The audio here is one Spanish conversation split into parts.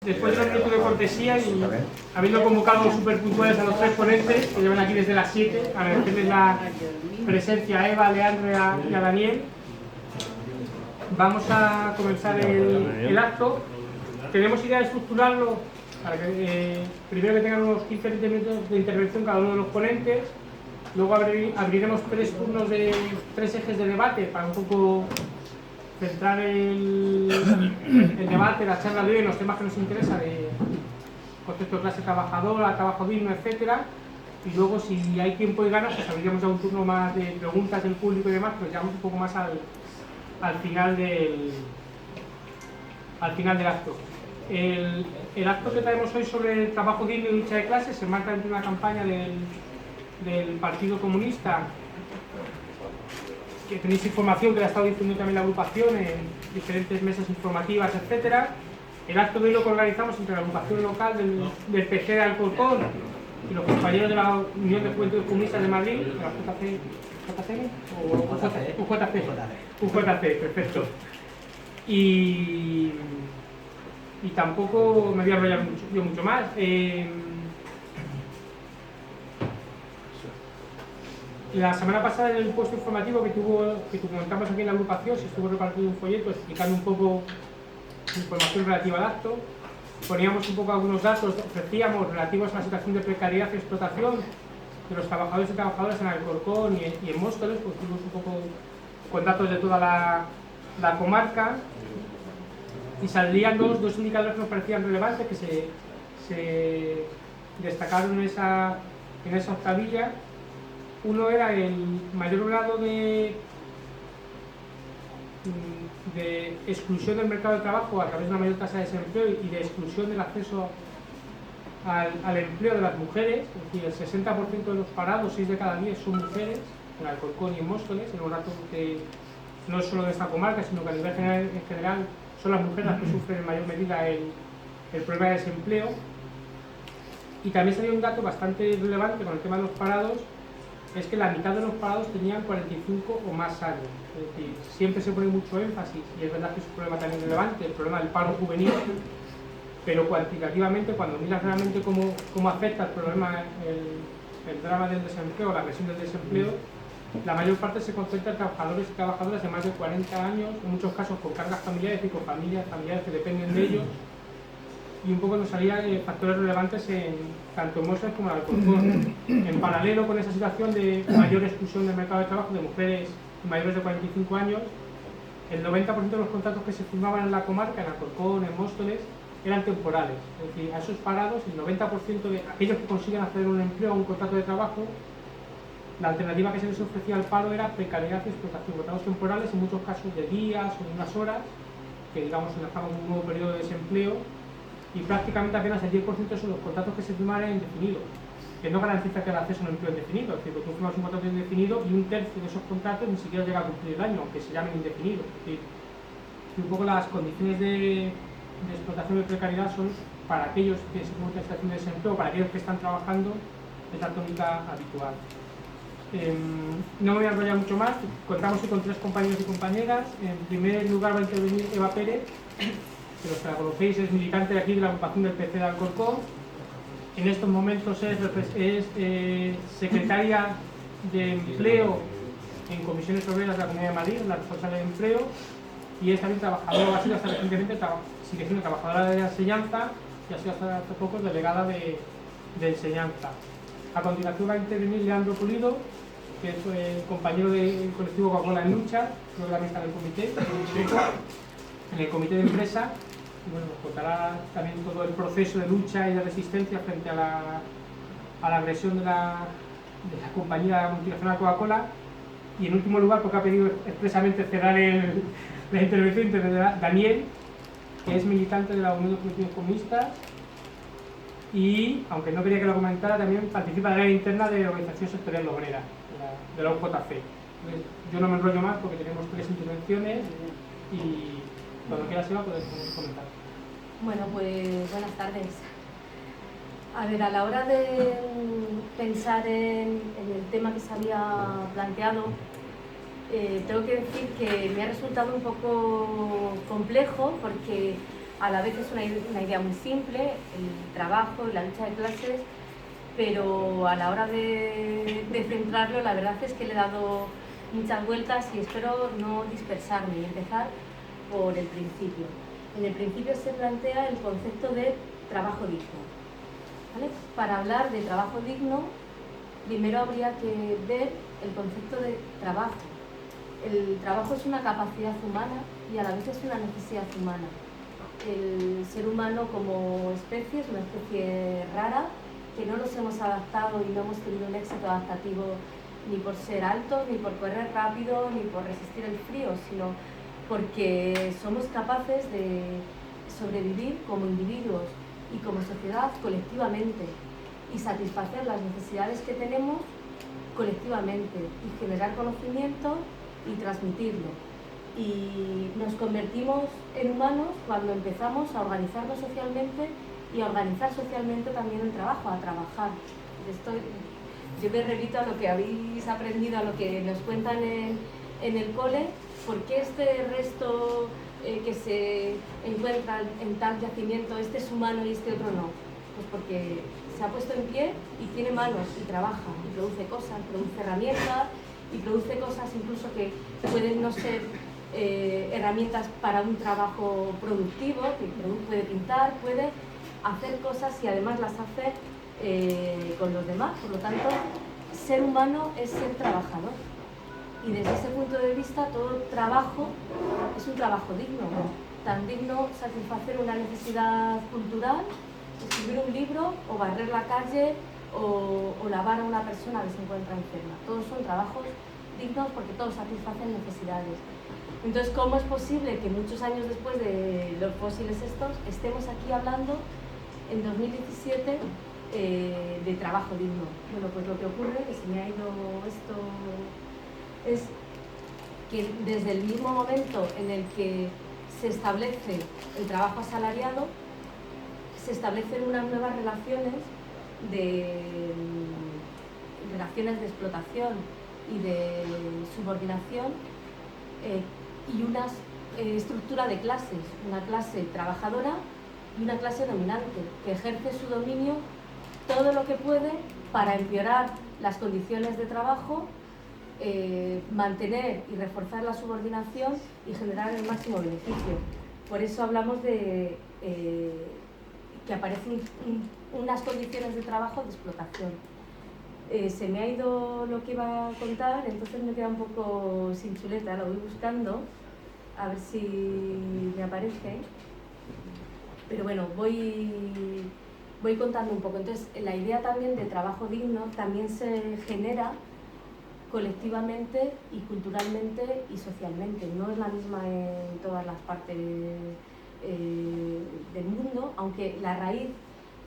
Después de un minuto de cortesía y habiendo convocado súper puntuales a los tres ponentes que llevan aquí desde las 7, agradecerles la presencia a Eva, a Leandro y a Daniel. Vamos a comenzar el acto. Tenemos idea de estructurarlo para que primero que tengan unos 15-20 minutos de intervención cada uno de los ponentes. Luego abriremos tres turnos de tres ejes de debate para un poco centrar el debate, la charla de hoy en los temas que nos interesan, de concepto de clase trabajadora, trabajo digno, etcétera. Y luego, si hay tiempo y ganas, pues abriremos ya un turno más de preguntas del público y demás, pero ya un poco más al final del acto. El acto que traemos hoy sobre el trabajo digno y lucha de clases se marca dentro de una campaña del Partido Comunista, que tenéis información que la ha estado difundiendo también la agrupación en diferentes mesas informativas, etcétera. El acto de hoy lo que organizamos entre la agrupación local del PC de Alcorcón y los compañeros de la Unión de Juventudes Comunistas de Madrid, de la UJC, perfecto. Y tampoco me voy a enrollar mucho más. La semana pasada, en el puesto informativo que comentamos aquí en la agrupación, se estuvo repartiendo un folleto explicando un poco información relativa al acto. Poníamos un poco algunos datos, ofrecíamos relativos a la situación de precariedad y explotación de los trabajadores y trabajadoras en Alcorcón y en Móstoles, pues tuvimos un poco con datos de toda la comarca, y saldrían dos indicadores que nos parecían relevantes, que se destacaron en esa octavilla. Uno era el mayor grado de exclusión del mercado de trabajo a través de una mayor tasa de desempleo y de exclusión del acceso al empleo de las mujeres. Es decir, el 60% de los parados, 6 de cada 10, son mujeres, en Alcorcón y en Móstoles, en un dato que no es solo de esta comarca, sino que a nivel general son las mujeres las que sufren en mayor medida el problema de desempleo. Y también salió un dato bastante relevante con el tema de los parados, es que la mitad de los parados tenían 45 o más años. Es decir, siempre se pone mucho énfasis, y es verdad que es un problema también relevante, el problema del paro juvenil, pero cuantitativamente, cuando miras realmente cómo afecta el problema, el drama del desempleo, la presión del desempleo, la mayor parte se concentra en trabajadores y trabajadoras de más de 40 años, en muchos casos con cargas familiares y con familiares que dependen de ellos. Y un poco nos salían factores relevantes tanto en Móstoles como en Alcorcón. En paralelo con esa situación de mayor exclusión del mercado de trabajo de mujeres mayores de 45 años, el 90% de los contratos que se firmaban en la comarca, en Alcorcón, en Móstoles, eran temporales. Es decir, a esos parados, el 90% de aquellos que consiguen acceder a un empleo o un contrato de trabajo, la alternativa que se les ofrecía al paro era precariedad y explotación, contratos temporales, en muchos casos de días o de unas horas, que digamos enlazaban un nuevo periodo de desempleo, y prácticamente apenas el 10% son los contratos que se firman en indefinido, que no garantiza que el acceso a un empleo indefinido. Es decir, tú firmas un contrato indefinido y un tercio de esos contratos ni siquiera llega a cumplir el año, aunque se llamen indefinidos. Es decir, un poco las condiciones de explotación y precariedad son para aquellos que se encuentran en situación de desempleo, para aquellos que están trabajando, es la tónica habitual. No me voy a enrollar mucho más. Contamos hoy con tres compañeros y compañeras. En primer lugar va a intervenir Eva Pérez, que los que la conocéis, es militante de aquí de la agrupación del PC de Alcorcón. En estos momentos es secretaria de Empleo en Comisiones Obreras de la Comunidad de Madrid, la responsable de empleo, y es también trabajadora, ha sido hasta recientemente, sigue siendo trabajadora de enseñanza y ha sido hasta hace poco delegada de enseñanza. A continuación va a intervenir Leandro Pulido, que es compañero del colectivo Coca-Cola en Lucha, creo que también está en el comité de empresa. Y bueno, nos contará también todo el proceso de lucha y de resistencia frente a la agresión de la compañía multinacional Coca-Cola. Y en último lugar, porque ha pedido expresamente cerrar la intervención, de Daniel, que es militante de la Unión de Juventudes Comunistas y, aunque no quería que lo comentara, también participa de la área interna de la Organización Sectorial Obrera, de la UJC. Entonces, yo no me enrollo más porque tenemos tres intervenciones y cuando quieras, Eva, puedes comentar. Bueno, pues buenas tardes. A ver, a la hora de pensar en el tema que se había planteado, tengo que decir que me ha resultado un poco complejo porque A la vez es una idea muy simple, el trabajo y la lucha de clases, pero a la hora de centrarlo, la verdad es que le he dado muchas vueltas y espero no dispersarme y empezar por el principio. En el principio se plantea el concepto de trabajo digno, ¿vale? Para hablar de trabajo digno, primero habría que ver el concepto de trabajo. El trabajo es una capacidad humana y a la vez es una necesidad humana. El ser humano como especie es una especie rara, que no nos hemos adaptado y no hemos tenido un éxito adaptativo ni por ser altos, ni por correr rápido, ni por resistir el frío, sino porque somos capaces de sobrevivir como individuos y como sociedad colectivamente y satisfacer las necesidades que tenemos colectivamente y generar conocimiento y transmitirlo. Y nos convertimos en humanos cuando empezamos a organizarnos socialmente y a organizar socialmente también el trabajo, a trabajar. Yo me remito a lo que habéis aprendido, a lo que nos cuentan en el cole. ¿Por qué este resto que se encuentra en tal yacimiento, este es humano y este otro no? Pues porque se ha puesto en pie y tiene manos y trabaja y produce cosas, produce herramientas y produce cosas incluso que pueden no ser herramientas para un trabajo productivo, que puede pintar, puede hacer cosas y además las hace con los demás. Por lo tanto, ser humano es ser trabajador. Y desde ese punto de vista, todo trabajo es un trabajo digno. Tan digno satisfacer una necesidad cultural, escribir un libro, o barrer la calle, o lavar a una persona que se encuentra enferma. Todos son trabajos dignos porque todos satisfacen necesidades. Entonces, ¿cómo es posible que muchos años después de los fósiles estos estemos aquí hablando en 2017 de trabajo digno? Bueno, pues lo que ocurre, que se me ha ido esto, es que desde el mismo momento en el que se establece el trabajo asalariado, se establecen unas nuevas relaciones de explotación y de subordinación y una estructura de clases, una clase trabajadora y una clase dominante, que ejerce su dominio todo lo que puede para empeorar las condiciones de trabajo, mantener y reforzar la subordinación y generar el máximo beneficio. Por eso hablamos de que aparecen unas condiciones de trabajo de explotación. Se me ha ido lo que iba a contar, entonces me queda un poco sin chuleta, lo voy buscando, a ver si me aparece. Pero bueno, voy contando un poco. Entonces, la idea también de trabajo digno también se genera colectivamente y culturalmente y socialmente. No es la misma en todas las partes del mundo, aunque la raíz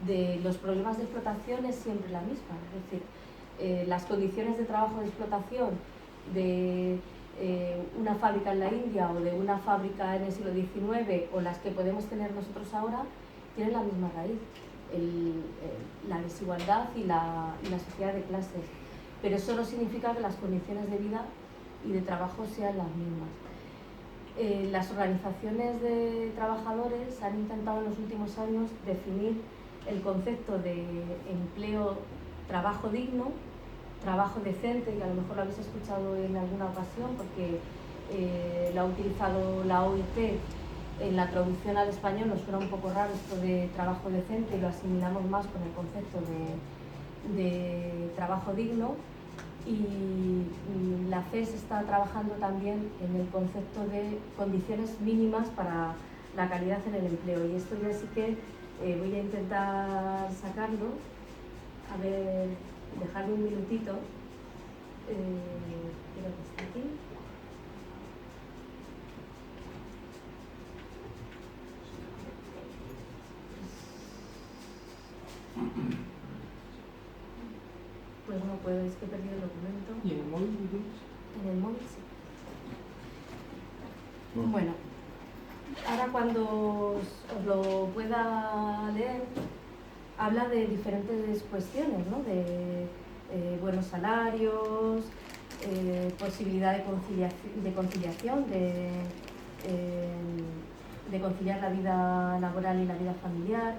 de los problemas de explotación es siempre la misma. Es decir, las condiciones de trabajo de explotación de una fábrica en la India o de una fábrica en el siglo XIX o las que podemos tener nosotros ahora tienen la misma raíz, la desigualdad y la sociedad de clases. Pero eso no significa que las condiciones de vida y de trabajo sean las mismas. Las organizaciones de trabajadores han intentado en los últimos años definir el concepto de empleo, trabajo digno, trabajo decente, que a lo mejor lo habéis escuchado en alguna ocasión porque lo ha utilizado la OIT en la traducción al español. Nos suena un poco raro esto de trabajo decente y lo asimilamos más con el concepto de trabajo digno. Y la FES está trabajando también en el concepto de condiciones mínimas para la calidad en el empleo, y esto ya sí que voy a intentar sacarlo, a ver, dejarme un minutito, creo que está aquí. Pues no puedo, es que he perdido el documento. ¿Y en el móvil? En el móvil sí. Bueno, ahora cuando os lo pueda leer, habla de diferentes cuestiones, ¿no? De buenos salarios, posibilidad de conciliación, de conciliar la vida laboral y la vida familiar,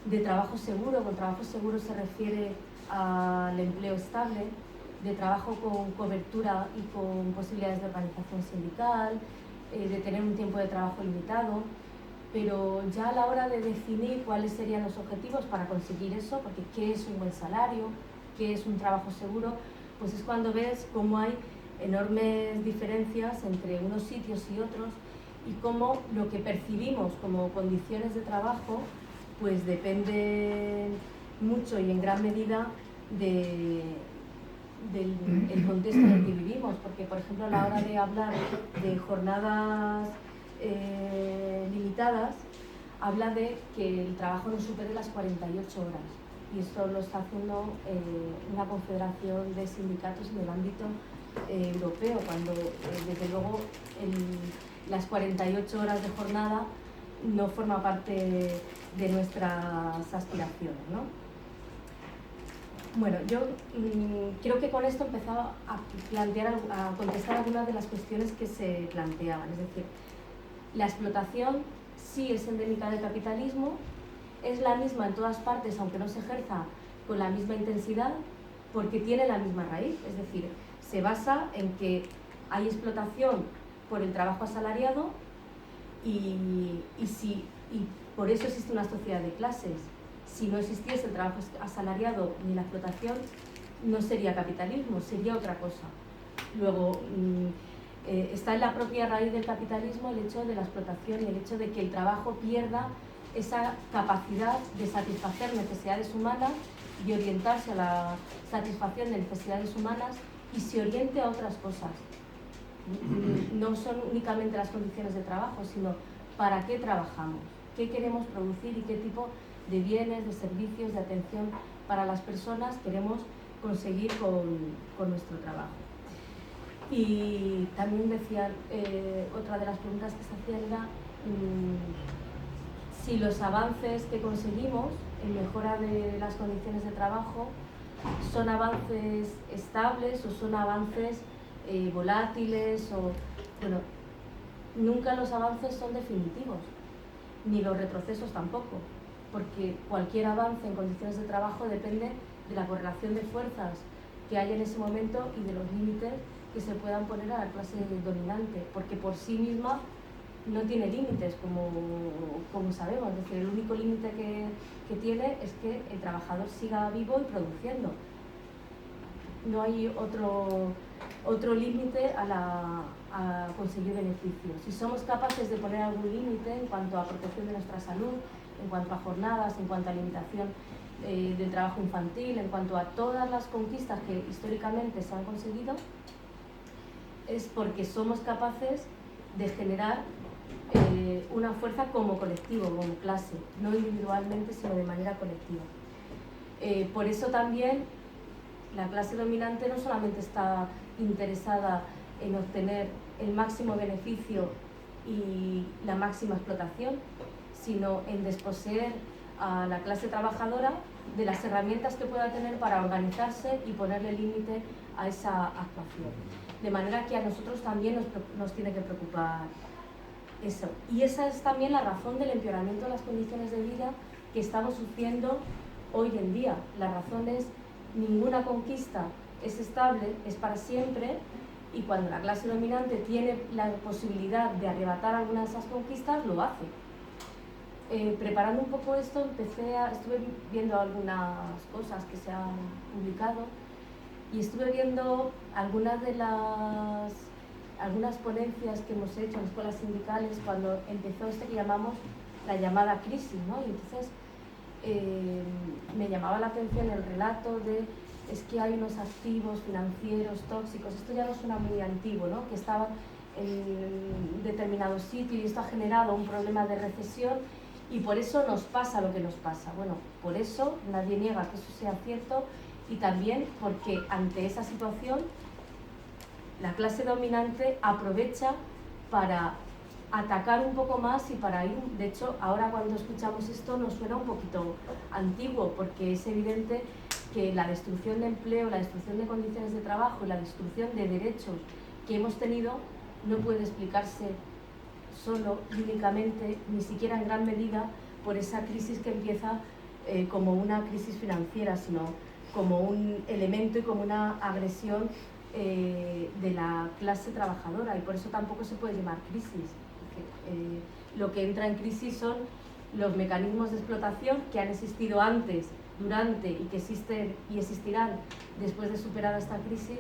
de trabajo seguro. Con trabajo seguro se refiere al empleo estable, de trabajo con cobertura y con posibilidades de organización sindical, de tener un tiempo de trabajo limitado, pero ya a la hora de definir cuáles serían los objetivos para conseguir eso, porque qué es un buen salario, qué es un trabajo seguro, pues es cuando ves cómo hay enormes diferencias entre unos sitios y otros y cómo lo que percibimos como condiciones de trabajo pues depende mucho y en gran medida del contexto en el que vivimos, porque por ejemplo a la hora de hablar de jornadas limitadas, habla de que el trabajo no supere las 48 horas, y esto lo está haciendo una confederación de sindicatos en el ámbito europeo, cuando desde luego las 48 horas de jornada no forma parte de nuestras aspiraciones, ¿no? Bueno, yo creo que con esto empezaba a contestar algunas de las cuestiones que se planteaban. Es decir, la explotación sí es endémica del capitalismo, es la misma en todas partes, aunque no se ejerza con la misma intensidad, porque tiene la misma raíz. Es decir, se basa en que hay explotación por el trabajo asalariado y por eso existe una sociedad de clases. Si no existiese el trabajo asalariado ni la explotación, no sería capitalismo, sería otra cosa. Luego, está en la propia raíz del capitalismo el hecho de la explotación y el hecho de que el trabajo pierda esa capacidad de satisfacer necesidades humanas y orientarse a la satisfacción de necesidades humanas y se oriente a otras cosas. No son únicamente las condiciones de trabajo, sino para qué trabajamos, qué queremos producir y qué tipo de bienes, de servicios, de atención para las personas queremos conseguir con nuestro trabajo. Y también decían, otra de las preguntas que se hacían era si los avances que conseguimos en mejora de las condiciones de trabajo son avances estables o son avances volátiles. Bueno, nunca los avances son definitivos, ni los retrocesos tampoco, porque cualquier avance en condiciones de trabajo depende de la correlación de fuerzas que hay en ese momento y de los límites que se puedan poner a la clase dominante, porque por sí misma no tiene límites, como sabemos. Es decir, el único límite que tiene es que el trabajador siga vivo y produciendo. No hay otro límite a conseguir beneficios. Si somos capaces de poner algún límite en cuanto a protección de nuestra salud, en cuanto a jornadas, en cuanto a limitación del trabajo infantil, en cuanto a todas las conquistas que históricamente se han conseguido, es porque somos capaces de generar una fuerza como colectivo, como clase, no individualmente, sino de manera colectiva. Por eso también la clase dominante no solamente está interesada en obtener el máximo beneficio y la máxima explotación, sino en desposeer a la clase trabajadora de las herramientas que pueda tener para organizarse y ponerle límite a esa actuación. De manera que a nosotros también nos tiene que preocupar eso. Y esa es también la razón del empeoramiento de las condiciones de vida que estamos sufriendo hoy en día. La razón es: ninguna conquista es estable, es para siempre, y cuando la clase dominante tiene la posibilidad de arrebatar alguna de esas conquistas, lo hace. Preparando un poco esto, estuve viendo algunas cosas que se han publicado y estuve viendo algunas ponencias que hemos hecho en escuelas sindicales cuando empezó que llamamos la llamada crisis, ¿no? Y entonces me llamaba la atención el relato de es que hay unos activos financieros tóxicos. Esto ya no suena muy antiguo, ¿no? Que estaban en determinado sitio y esto ha generado un problema de recesión y por eso nos pasa lo que nos pasa. Bueno, por eso nadie niega que eso sea cierto, y también porque ante esa situación la clase dominante aprovecha para atacar un poco más y para ir. De hecho, ahora cuando escuchamos esto nos suena un poquito antiguo, porque es evidente que la destrucción de empleo, la destrucción de condiciones de trabajo y la destrucción de derechos que hemos tenido no puede explicarse solo y únicamente, ni siquiera en gran medida, por esa crisis que empieza como una crisis financiera, sino como un elemento y como una agresión de la clase trabajadora, y por eso tampoco se puede llamar crisis. Lo que entra en crisis son los mecanismos de explotación que han existido antes, durante y que existen y existirán después de superada esta crisis,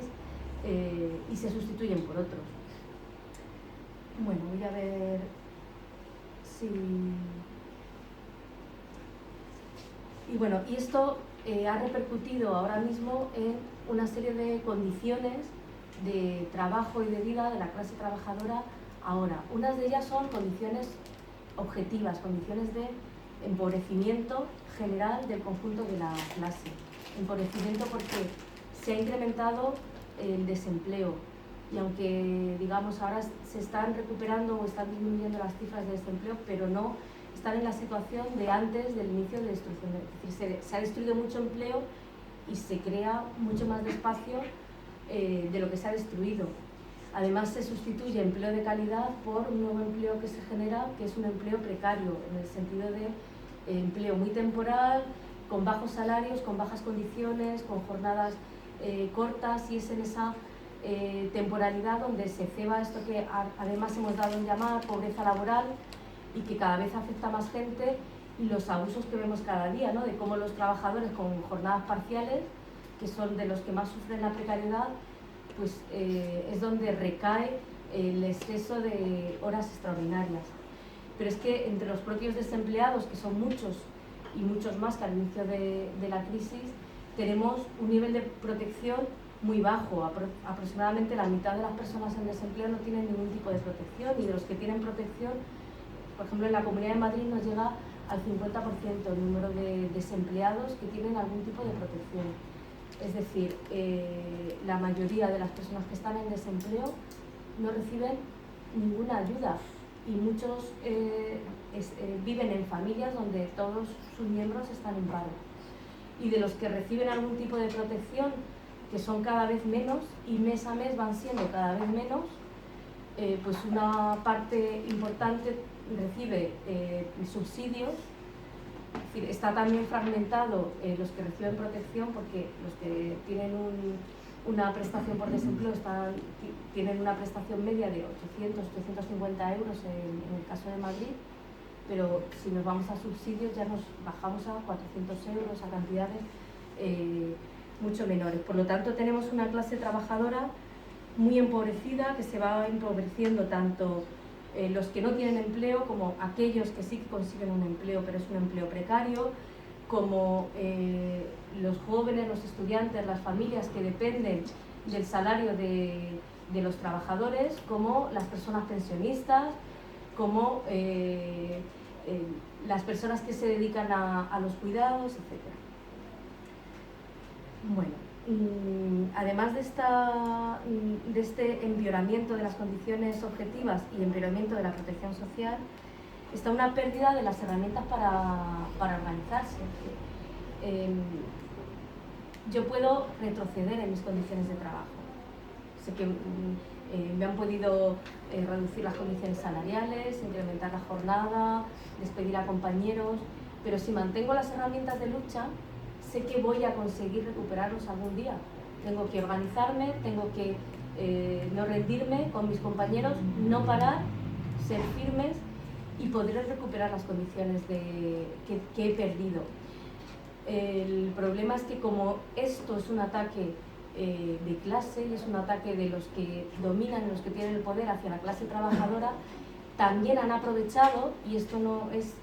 y se sustituyen por otros. Bueno, voy a ver si... Y bueno, y esto ha repercutido ahora mismo en una serie de condiciones de trabajo y de vida de la clase trabajadora ahora. Unas de ellas son condiciones objetivas, condiciones de empobrecimiento general del conjunto de la clase. Empobrecimiento porque se ha incrementado el desempleo, y aunque digamos ahora se están recuperando o están disminuyendo las cifras de desempleo, pero no están en la situación de antes del inicio de destrucción. Es decir, se ha destruido mucho empleo y se crea mucho más despacio de lo que se ha destruido. Además, se sustituye empleo de calidad por un nuevo empleo que se genera, que es un empleo precario, en el sentido de empleo muy temporal, con bajos salarios, con bajas condiciones, con jornadas cortas, y es en esa temporalidad donde se ceba esto que además hemos dado en llamar pobreza laboral, y que cada vez afecta a más gente, y los abusos que vemos cada día, ¿no? De cómo los trabajadores con jornadas parciales, que son de los que más sufren la precariedad, pues es donde recae el exceso de horas extraordinarias. Pero es que entre los propios desempleados, que son muchos y muchos más que al inicio de la crisis, tenemos un nivel de protección muy bajo. Aproximadamente la mitad de las personas en desempleo no tienen ningún tipo de protección, y de los que tienen protección, por ejemplo, en la Comunidad de Madrid nos llega al 50% el número de desempleados que tienen algún tipo de protección. Es decir, la mayoría de las personas que están en desempleo no reciben ninguna ayuda, y muchos viven en familias donde todos sus miembros están en paro. Y de los que reciben algún tipo de protección, que son cada vez menos y mes a mes van siendo cada vez menos, pues una parte importante recibe subsidios. Es decir, está también fragmentado los que reciben protección, porque los que tienen una prestación por desempleo tienen una prestación media de 800, 850 euros en el caso de Madrid, pero si nos vamos a subsidios ya nos bajamos a 400 euros, a cantidades mucho menores. Por lo tanto, tenemos una clase trabajadora muy empobrecida, que se va empobreciendo tanto los que no tienen empleo, como aquellos que sí que consiguen un empleo, pero es un empleo precario, como los jóvenes, los estudiantes, las familias que dependen del salario de los trabajadores, como las personas pensionistas, como las personas que se dedican a los cuidados, etc. Bueno, además de este empeoramiento de las condiciones objetivas y empeoramiento de la protección social, está una pérdida de las herramientas para organizarse. Yo puedo retroceder en mis condiciones de trabajo. Sé que me han podido reducir las condiciones salariales, incrementar la jornada, despedir a compañeros, pero si mantengo las herramientas de lucha, sé que voy a conseguir recuperarlos algún día. Tengo que organizarme, tengo que no rendirme con mis compañeros, no parar, ser firmes y poder recuperar las condiciones que he perdido. El problema es que como esto es un ataque de clase, y es un ataque de los que dominan, los que tienen el poder hacia la clase trabajadora, también han aprovechado, y esto no es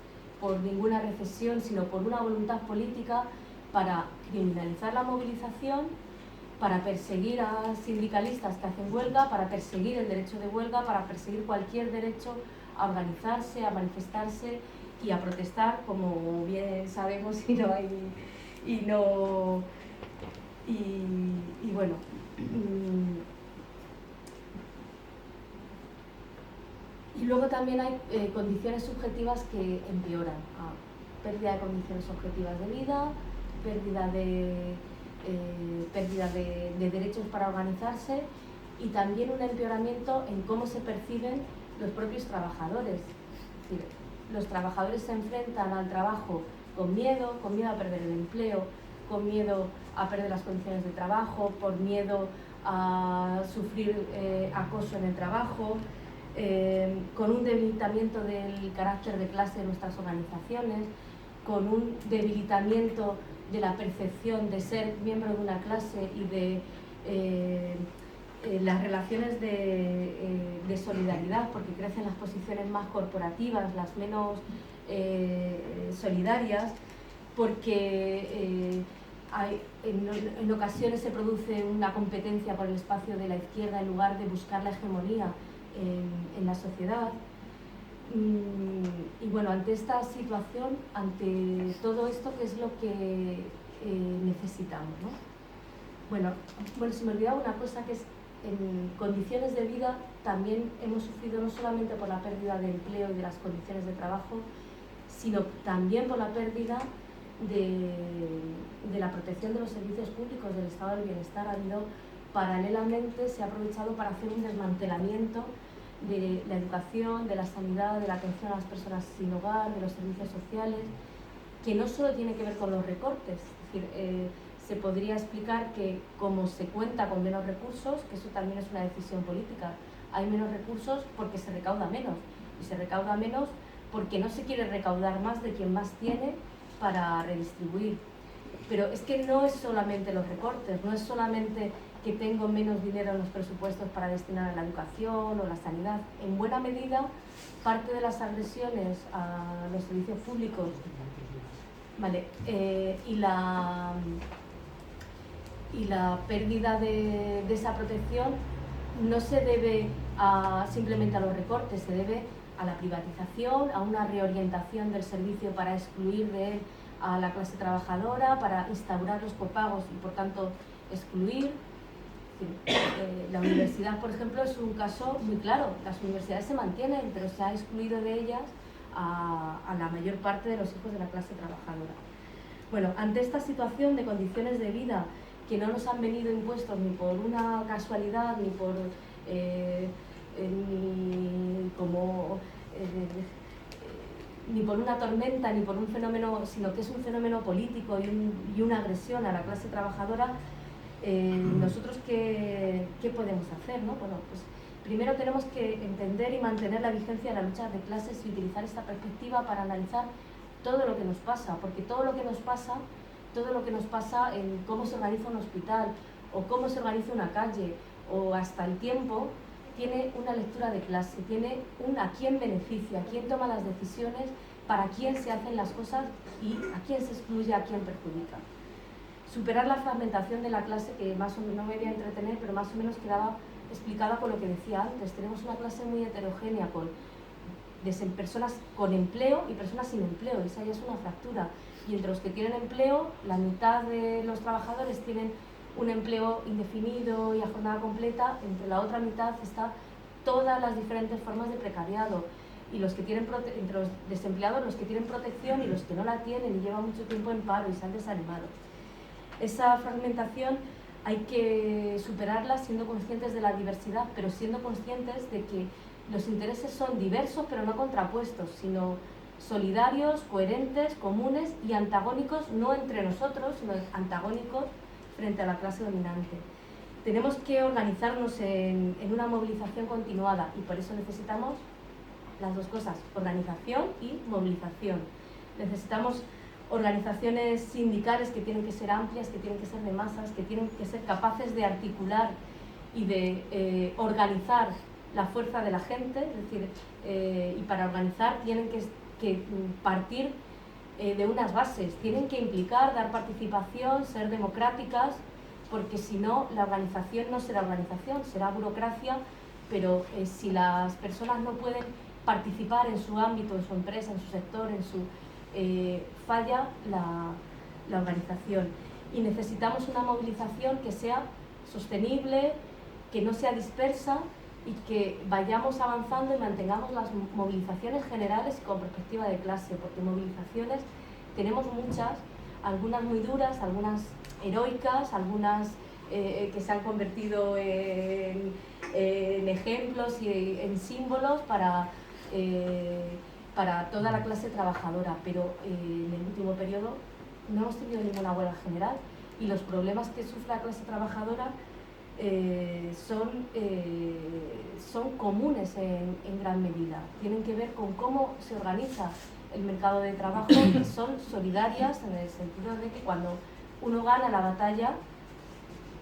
por ninguna recesión, sino por una voluntad política, para criminalizar la movilización, para perseguir a sindicalistas que hacen huelga, para perseguir el derecho de huelga, para perseguir cualquier derecho a organizarse, a manifestarse y a protestar, como bien sabemos, y bueno. Y luego también hay condiciones subjetivas que empeoran. Pérdida de condiciones objetivas de vida, pérdida de derechos para organizarse, y también un empeoramiento en cómo se perciben los propios trabajadores. Es decir, los trabajadores se enfrentan al trabajo con miedo a perder el empleo, con miedo a perder las condiciones de trabajo, por miedo a sufrir acoso en el trabajo, con un debilitamiento del carácter de clase de nuestras organizaciones, con un debilitamiento de la percepción de ser miembro de una clase y de las relaciones de solidaridad, porque crecen las posiciones más corporativas, las menos solidarias, porque en ocasiones se produce una competencia por el espacio de la izquierda en lugar de buscar la hegemonía en la sociedad. Y bueno, ante esta situación, ante todo esto, ¿qué es lo que necesitamos, ¿no? Bueno, se me olvidaba una cosa, que es en condiciones de vida también hemos sufrido no solamente por la pérdida de empleo y de las condiciones de trabajo, sino también por la pérdida de la protección de los servicios públicos, del estado del bienestar. Paralelamente se ha aprovechado para hacer un desmantelamiento de la educación, de la sanidad, de la atención a las personas sin hogar, de los servicios sociales, que no solo tiene que ver con los recortes. Es decir, se podría explicar que como se cuenta con menos recursos, que eso también es una decisión política, hay menos recursos porque se recauda menos, y se recauda menos porque no se quiere recaudar más de quien más tiene para redistribuir. Pero es que no es solamente los recortes, no es solamente que tengo menos dinero en los presupuestos para destinar a la educación o la sanidad. En buena medida, parte de las agresiones a los servicios públicos, ¿vale? Y la pérdida de esa protección no se debe simplemente a los recortes, se debe a la privatización, a una reorientación del servicio para excluir de él a la clase trabajadora, para instaurar los copagos y por tanto excluir. La universidad, por ejemplo, es un caso muy claro. Las universidades se mantienen, pero se ha excluido de ellas a la mayor parte de los hijos de la clase trabajadora. Bueno, ante esta situación de condiciones de vida que no nos han venido impuestos ni por una casualidad, ni por ni por una tormenta, ni por un fenómeno, sino que es un fenómeno político y una agresión a la clase trabajadora, nosotros ¿qué podemos hacer, ¿no? Bueno, pues primero tenemos que entender y mantener la vigencia de la lucha de clases y utilizar esta perspectiva para analizar todo lo que nos pasa, porque todo lo que nos pasa en cómo se organiza un hospital o cómo se organiza una calle o hasta el tiempo, tiene una lectura de clase, tiene a quién beneficia, a quién toma las decisiones, para quién se hacen las cosas y a quién se excluye, a quién perjudica. Superar la fragmentación de la clase, que más o menos, no me voy a entretener, pero más o menos quedaba explicada con lo que decía antes. Tenemos una clase muy heterogénea, con personas con empleo y personas sin empleo, esa ya es una fractura. Y entre los que tienen empleo, la mitad de los trabajadores tienen un empleo indefinido y a jornada completa, entre la otra mitad está todas las diferentes formas de precariado. Y los que tienen entre los desempleados, los que tienen protección y los que no la tienen y llevan mucho tiempo en paro y se han desanimado. Esa fragmentación hay que superarla siendo conscientes de la diversidad, pero siendo conscientes de que los intereses son diversos pero no contrapuestos, sino solidarios, coherentes, comunes y antagónicos, no entre nosotros, sino antagónicos frente a la clase dominante. Tenemos que organizarnos en una movilización continuada y por eso necesitamos las dos cosas, organización y movilización. Necesitamos organizaciones sindicales que tienen que ser amplias, que tienen que ser de masas, que tienen que ser capaces de articular y de organizar la fuerza de la gente, es decir, y para organizar tienen que partir de unas bases, tienen que implicar, dar participación, ser democráticas, porque si no, la organización no será organización, será burocracia, pero si las personas no pueden participar en su ámbito, en su empresa, en su sector, falla la organización. Y necesitamos una movilización que sea sostenible, que no sea dispersa y que vayamos avanzando y mantengamos las movilizaciones generales con perspectiva de clase, porque movilizaciones tenemos muchas, algunas muy duras, algunas heroicas, algunas que se han convertido en en ejemplos y en símbolos para toda la clase trabajadora, pero en el último periodo no hemos tenido ninguna huelga general y los problemas que sufre la clase trabajadora son comunes en gran medida. Tienen que ver con cómo se organiza el mercado de trabajo y son solidarias en el sentido de que cuando uno gana la batalla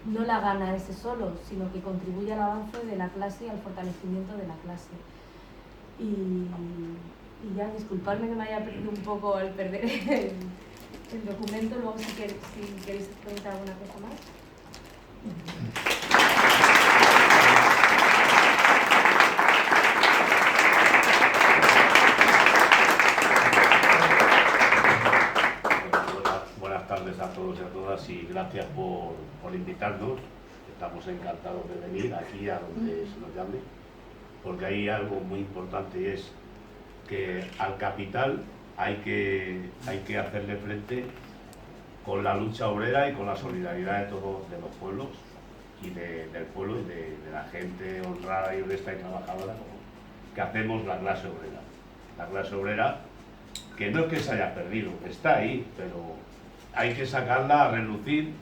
no la gana ese solo, sino que contribuye al avance de la clase y al fortalecimiento de la clase. Y ya, disculpadme que me haya perdido un poco al perder el documento, luego si queréis preguntar alguna cosa más. Buenas tardes a todos y a todas y gracias por invitarnos. Estamos encantados de venir aquí a donde se nos llame, porque hay algo muy importante y es que al capital hay que hacerle frente con la lucha obrera y con la solidaridad de todos, de los pueblos y del pueblo y de la gente honrada y honesta y trabajadora que hacemos la clase obrera. La clase obrera que no es que se haya perdido, está ahí, pero hay que sacarla a relucir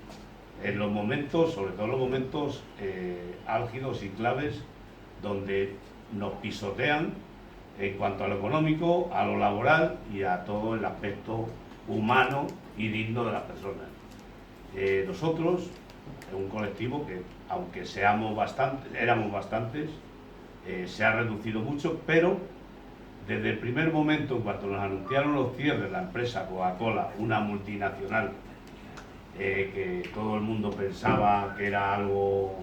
en los momentos, sobre todo los momentos álgidos y claves donde nos pisotean en cuanto a lo económico, a lo laboral y a todo el aspecto humano y digno de las personas. Nosotros, un colectivo que, aunque éramos bastantes, se ha reducido mucho, pero desde el primer momento, en cuanto nos anunciaron los cierres de la empresa Coca-Cola, una multinacional que todo el mundo pensaba que era algo,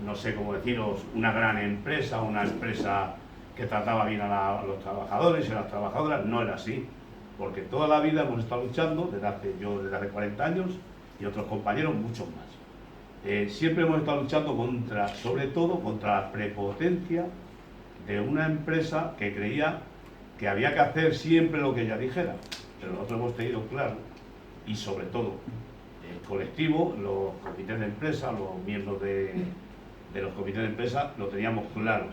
no sé cómo deciros, una gran empresa, una empresa que trataba bien a los trabajadores y a las trabajadoras, no era así, porque toda la vida hemos estado luchando, desde hace 40 años y otros compañeros muchos más. Siempre hemos estado luchando sobre todo contra la prepotencia de una empresa que creía que había que hacer siempre lo que ella dijera, pero nosotros hemos tenido claro, y sobre todo el colectivo, los comités de empresa, los miembros de los comités de empresa, lo teníamos claro,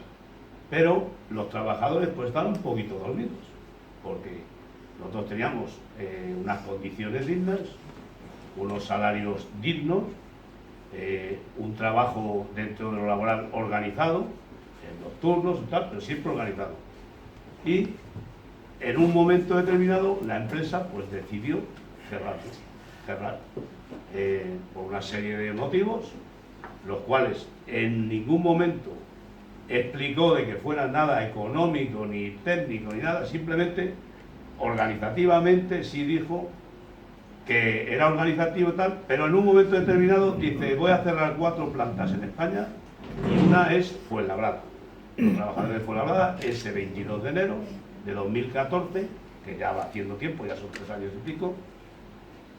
pero los trabajadores pues estaban un poquito dormidos, porque nosotros teníamos unas condiciones dignas, unos salarios dignos, un trabajo dentro de lo laboral organizado, en los turnos y tal, pero siempre organizado. Y en un momento determinado la empresa pues decidió cerrar por una serie de motivos, los cuales en ningún momento explicó de que fuera nada económico, ni técnico, ni nada, simplemente organizativamente sí dijo que era organizativo y tal, pero en un momento determinado dice: voy a cerrar 4 plantas en España y una es Fuenlabrada. Los trabajadores de Fuenlabrada, ese 22 de enero de 2014, que ya va haciendo tiempo, ya son 3 años y pico,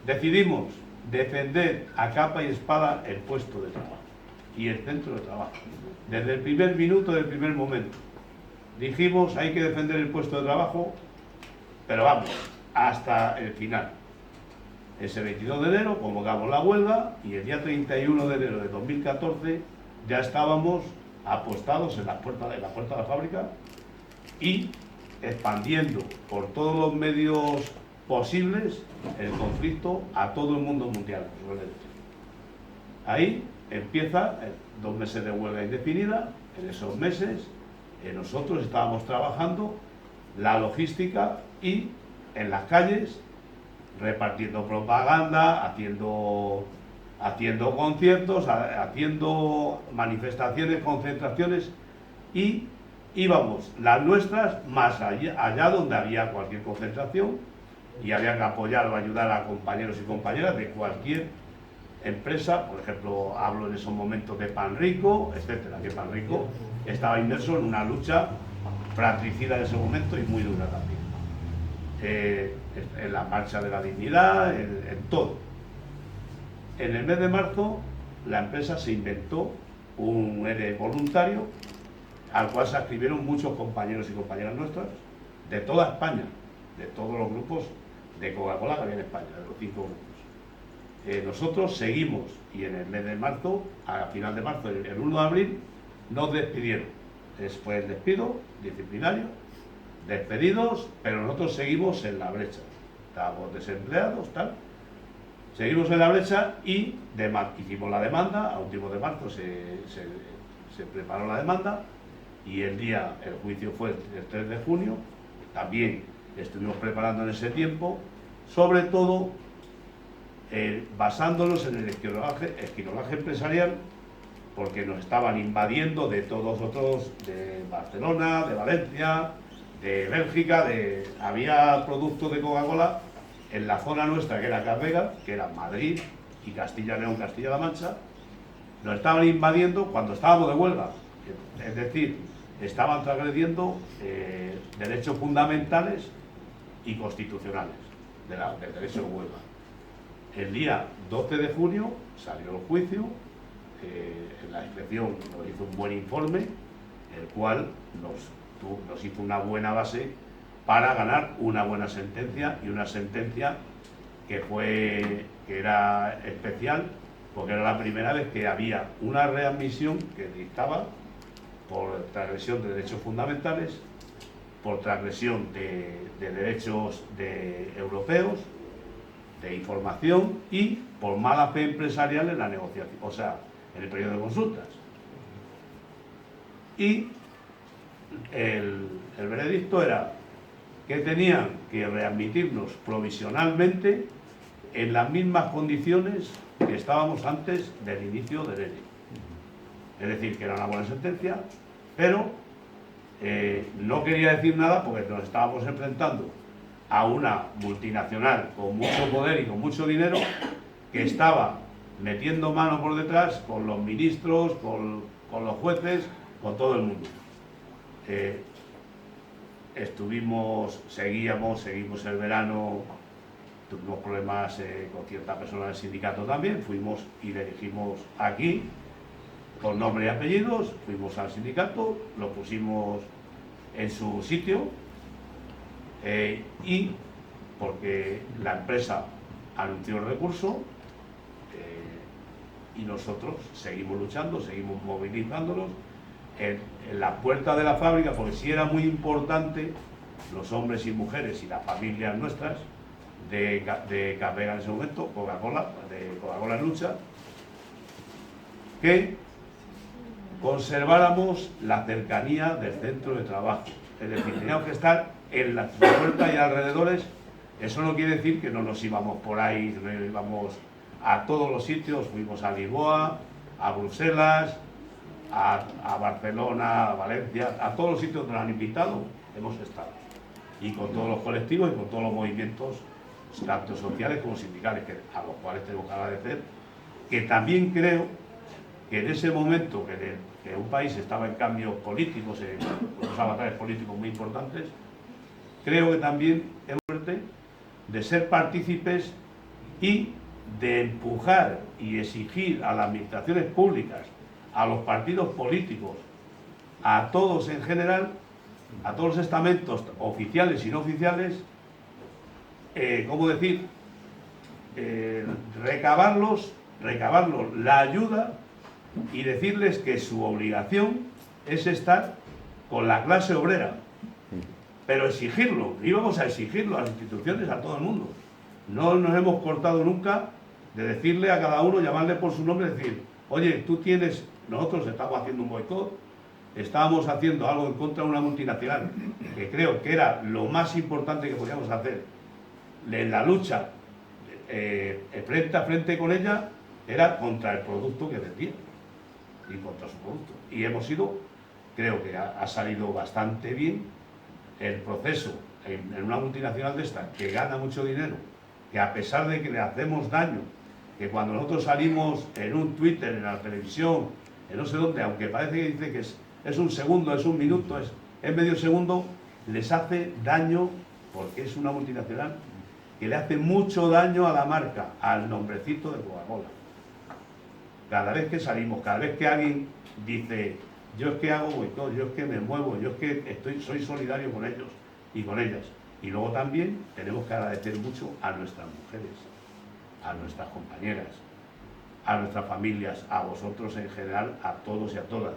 decidimos defender a capa y espada el puesto de trabajo y el centro de trabajo. Desde el primer minuto, del primer momento, dijimos: hay que defender el puesto de trabajo, pero vamos, hasta el final. Ese 22 de enero convocamos la huelga y el día 31 de enero de 2014 ya estábamos apostados en la puerta de la fábrica y expandiendo por todos los medios posibles el conflicto a todo el mundo mundial. Ahí empieza 2 meses de huelga indefinida. En esos meses nosotros estábamos trabajando la logística y en las calles repartiendo propaganda, haciendo conciertos, haciendo manifestaciones, concentraciones, y íbamos las nuestras más allá donde había cualquier concentración, y había que apoyar o ayudar a compañeros y compañeras de cualquier empresa. Por ejemplo, hablo en esos momentos de Panrico, etcétera, que Panrico estaba inmerso en una lucha fratricida en ese momento y muy dura también. En la marcha de la dignidad, en todo. En el mes de marzo la empresa se inventó un ERE voluntario al cual se inscribieron muchos compañeros y compañeras nuestras de toda España, de todos los grupos de Coca-Cola que había en España, de los 5 grupos. nosotros seguimos, y en el mes de marzo, a final de marzo, el 1 de abril, nos despidieron. Fue el despido disciplinario, despedidos, pero nosotros seguimos en la brecha. Estábamos desempleados, tal. Seguimos en la brecha y hicimos la demanda. A últimos de marzo se preparó la demanda y el juicio fue el 3 de junio. También estuvimos preparando en ese tiempo, sobre todo basándonos en el espionaje empresarial, porque nos estaban invadiendo de todos otros, de Barcelona, de Valencia, de Bélgica, había productos de Coca-Cola en la zona nuestra, que era Carrega, que era Madrid y Castilla-León, Castilla-La Mancha. Nos estaban invadiendo cuando estábamos de huelga, es decir, estaban transgrediendo derechos fundamentales y constitucionales del derecho de huelga. El día 12 de junio salió el juicio, la inspección nos hizo un buen informe, el cual nos hizo una buena base para ganar una buena sentencia, y una sentencia que era especial, porque era la primera vez que había una readmisión que dictaba por transgresión de derechos fundamentales, por transgresión de derechos europeos, de información, y por mala fe empresarial en la negociación, o sea, en el periodo de consultas. Y el veredicto era que tenían que readmitirnos provisionalmente en las mismas condiciones que estábamos antes del inicio del ERE. Es decir, que era una buena sentencia, pero no quería decir nada porque nos estábamos enfrentando a una multinacional con mucho poder y con mucho dinero, que estaba metiendo mano por detrás con los ministros, con los jueces, con todo el mundo. Seguimos el verano, tuvimos problemas con cierta persona del sindicato también, fuimos y le dijimos aquí, con nombre y apellidos, fuimos al sindicato, lo pusimos en su sitio, y porque la empresa anunció el recurso, y nosotros seguimos luchando, seguimos movilizándonos en la puerta de la fábrica, porque sí era muy importante los hombres y mujeres y las familias nuestras de Carrega en ese momento, de Coca-Cola en lucha, que conserváramos la cercanía del centro de trabajo. Es decir, teníamos que estar en la puerta y alrededores. Eso no quiere decir que no nos íbamos por ahí, no íbamos a todos los sitios, fuimos a Lisboa, a Bruselas, a Barcelona, a Valencia, a todos los sitios donde nos han invitado, hemos estado. Y con todos los colectivos y con todos los movimientos, tanto sociales como sindicales, a los cuales tengo que agradecer, que también creo que en ese momento que un país estaba en cambios políticos, en unos avatares políticos muy importantes, creo que también es fuerte de ser partícipes y de empujar y exigir a las administraciones públicas, a los partidos políticos, a todos en general, a todos los estamentos oficiales y no oficiales, recabarlos la ayuda y decirles que su obligación es estar con la clase obrera, pero exigirlo, íbamos a exigirlo a las instituciones, a todo el mundo. No nos hemos cortado nunca de decirle a cada uno, llamarle por su nombre, decir, oye, nosotros estamos haciendo un boicot, estábamos haciendo algo en contra de una multinacional, que creo que era lo más importante que podíamos hacer en la lucha frente a frente con ella, era contra el producto que vendía y contra su producto. Y creo que ha salido bastante bien el proceso en una multinacional de esta, que gana mucho dinero, que a pesar de que le hacemos daño, que cuando nosotros salimos en un Twitter, en la televisión, en no sé dónde, aunque parece que dice que es un segundo, es un minuto, es medio segundo, les hace daño, porque es una multinacional que le hace mucho daño a la marca, al nombrecito de Coca-Cola. Cada vez que salimos, cada vez que alguien dice, yo es que hago boicot, yo es que me muevo, yo es que soy solidario con ellos y con ellas. Y luego también tenemos que agradecer mucho a nuestras mujeres, a nuestras compañeras, a nuestras familias, a vosotros en general, a todos y a todas,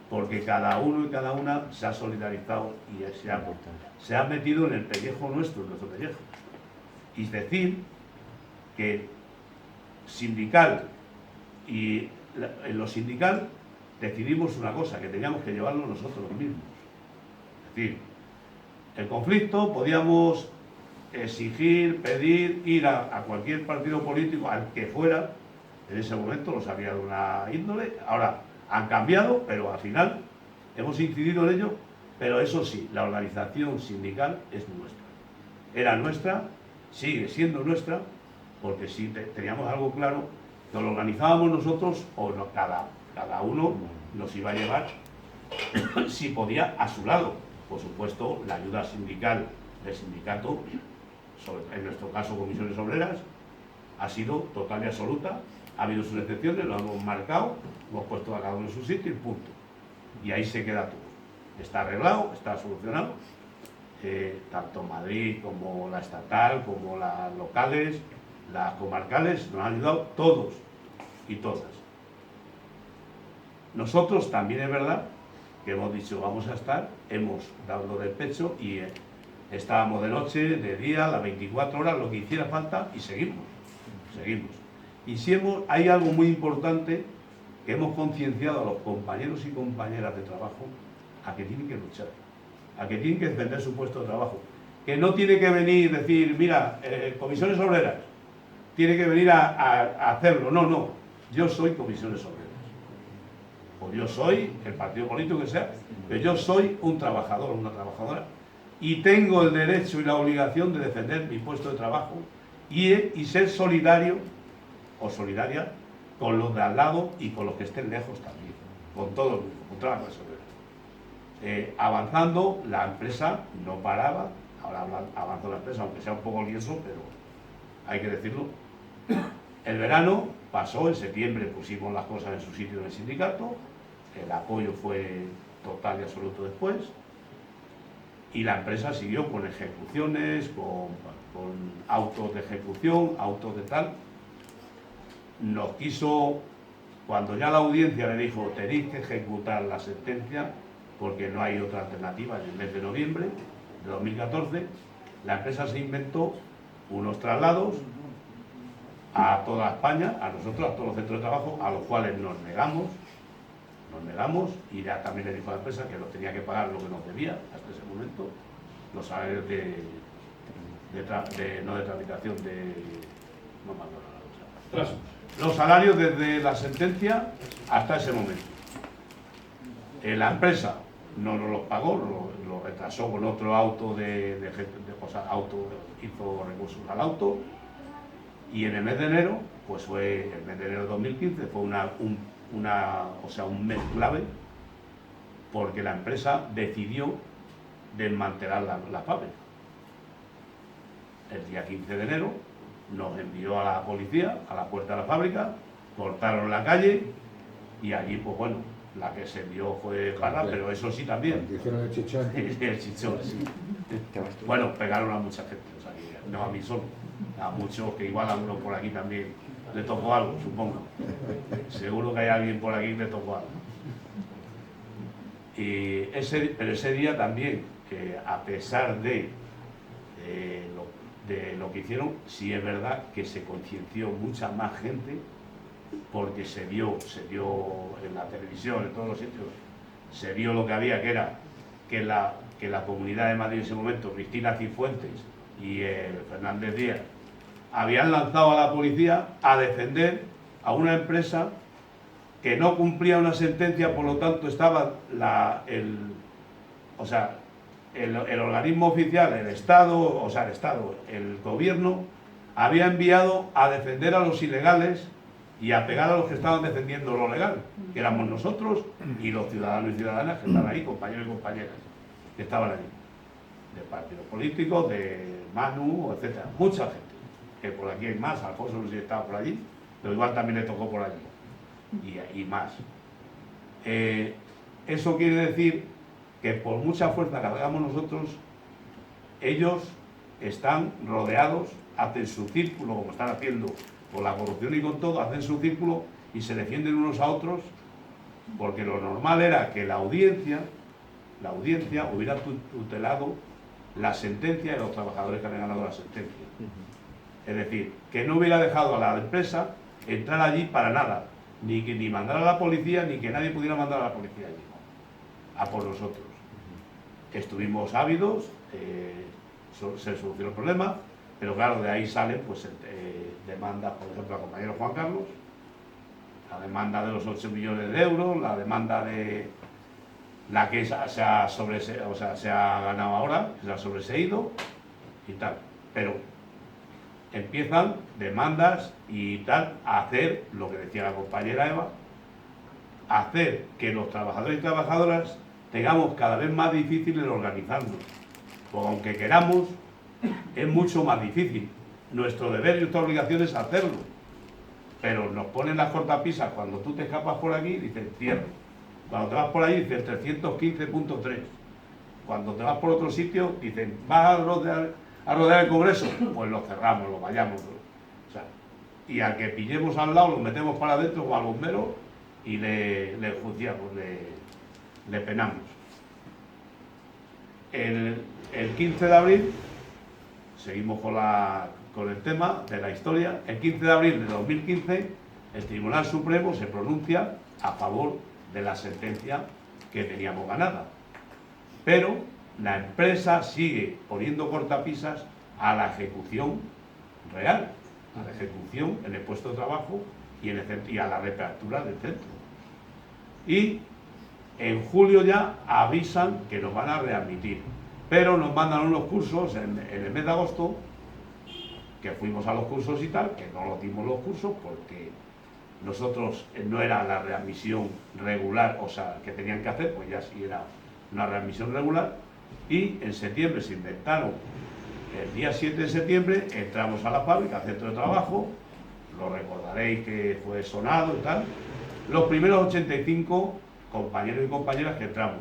porque cada uno y cada una se ha solidarizado y se ha metido en el pellejo nuestro, en nuestro pellejo. Y decir que sindical y en lo sindical decidimos una cosa, que teníamos que llevarlo nosotros mismos. Es decir, el conflicto podíamos exigir, pedir, ir a cualquier partido político, al que fuera. En ese momento los había de una índole, ahora han cambiado, pero al final hemos incidido en ello. Pero eso sí, la organización sindical es nuestra. Era nuestra, sigue siendo nuestra, porque si teníamos algo claro, que lo organizábamos nosotros o no, cada uno nos iba a llevar, si podía, a su lado. Por supuesto, la ayuda sindical del sindicato, en nuestro caso Comisiones Obreras, ha sido total y absoluta. Ha habido sus excepciones, lo hemos marcado, hemos puesto a cada uno en su sitio y punto. Y ahí se queda todo. Está arreglado, está solucionado. Tanto Madrid como la estatal, como las locales, las comarcales, nos han ayudado todos y todas. Nosotros también es verdad que hemos dicho vamos a estar, hemos dado del pecho y estábamos de noche, de día, las 24 horas, lo que hiciera falta y seguimos. Y si hay algo muy importante que hemos concienciado a los compañeros y compañeras de trabajo a que tienen que luchar, a que tienen que defender su puesto de trabajo, que no tiene que venir y decir, mira, Comisiones Obreras, tiene que venir a hacerlo. No, yo soy Comisiones Obreras. O yo soy el partido político que sea, pero yo soy un trabajador, una trabajadora, y tengo el derecho y la obligación de defender mi puesto de trabajo y ser solidario o solidaria con los de al lado y con los que estén lejos también, con todo el mundo, con toda la clase obrera. Avanzando, la empresa no paraba, ahora avanzó la empresa, aunque sea un poco lioso, pero hay que decirlo. El verano pasó, en septiembre pusimos las cosas en su sitio en el sindicato, el apoyo fue total y absoluto después, y la empresa siguió con ejecuciones, con autos de ejecución, autos de tal. Nos quiso, cuando ya la audiencia le dijo tenéis que ejecutar la sentencia porque no hay otra alternativa, en el mes de noviembre de 2014, la empresa se inventó unos traslados a toda España, a nosotros, a todos los centros de trabajo, a los cuales nos negamos, y ya también le dijo a la empresa que nos tenía que pagar lo que nos debía hasta ese momento, los salarios no de tramitación, no me acuerdo la cosa. Los salarios desde la sentencia hasta ese momento. La empresa no nos los pagó, lo retrasó con otro auto hizo recursos al auto, y en el mes de enero, pues fue el mes de enero de 2015, fue un mes clave, porque la empresa decidió desmantelar la fábrica. El día 15 de enero nos envió a la policía a la puerta de la fábrica, cortaron la calle y allí, pues bueno, la que se vio fue Parra, pero eso sí también. Dijeron el chichón. El chichón, sí. Bueno, pegaron a mucha gente, o sea, no a mí solo, a muchos, que igual a uno por aquí también le tocó algo, supongo. Seguro que hay alguien por aquí que le tocó algo. Pero ese día también, que a pesar de lo que hicieron, sí es verdad que se concienció mucha más gente, porque se vio en la televisión, en todos los sitios, se vio lo que había, que era que la Comunidad de Madrid en ese momento, Cristina Cifuentes y Fernández Díaz, habían lanzado a la policía a defender a una empresa que no cumplía una sentencia, por lo tanto estaba el organismo oficial, el Estado, el gobierno, había enviado a defender a los ilegales y a pegar a los que estaban defendiendo lo legal, que éramos nosotros y los ciudadanos y ciudadanas que estaban ahí, compañeros y compañeras, que estaban allí, de partidos políticos, de Manu, etcétera, mucha gente, que por aquí hay más, Alfonso no sé si estaba por allí, pero igual también le tocó por allí, y más. Eso quiere decir que por mucha fuerza que hagamos nosotros, ellos están rodeados, hacen su círculo, como están haciendo con la corrupción y con todo, hacen su círculo y se defienden unos a otros, porque lo normal era que la audiencia hubiera tutelado la sentencia de los trabajadores que habían ganado la sentencia. Es decir, que no hubiera dejado a la empresa entrar allí para nada, ni mandar a la policía, ni que nadie pudiera mandar a la policía allí, a por nosotros. Estuvimos ávidos, se solucionó el problema, pero claro, de ahí salen pues demandas, por ejemplo, al compañero Juan Carlos, la demanda de los 8 millones de euros, la demanda de la que se ha ganado ahora, se ha sobreseído y tal. Pero empiezan demandas y tal a hacer lo que decía la compañera Eva, a hacer que los trabajadores y trabajadoras tengamos cada vez más difícil el organizarnos. Porque aunque queramos, es mucho más difícil. Nuestro deber y nuestra obligación es hacerlo. Pero nos ponen las cortapisas cuando tú te escapas por aquí, dicen cierre. Cuando te vas por ahí, dicen 315.3. Cuando te vas por otro sitio, dicen vas a rodear el Congreso, pues lo cerramos, lo vayamos. O sea, y al que pillemos al lado, lo metemos para adentro o al bombero y le enjuiciamos, le penamos. El 15 de abril, seguimos con el tema de la historia, el 15 de abril de 2015, el Tribunal Supremo se pronuncia a favor de la sentencia que teníamos ganada. Pero la empresa sigue poniendo cortapisas a la ejecución real, a la ejecución en el puesto de trabajo y a la reapertura del centro. Y en julio ya avisan que nos van a readmitir, pero nos mandan unos cursos en el mes de agosto, que fuimos a los cursos y tal, que no los dimos los cursos porque nosotros no era la readmisión regular, o sea, que tenían que hacer, pues ya sí era una readmisión regular. Y en septiembre se inventaron, el día 7 de septiembre entramos a la fábrica, al centro de trabajo, lo recordaréis que fue sonado y tal, los primeros 85 compañeros y compañeras que entramos.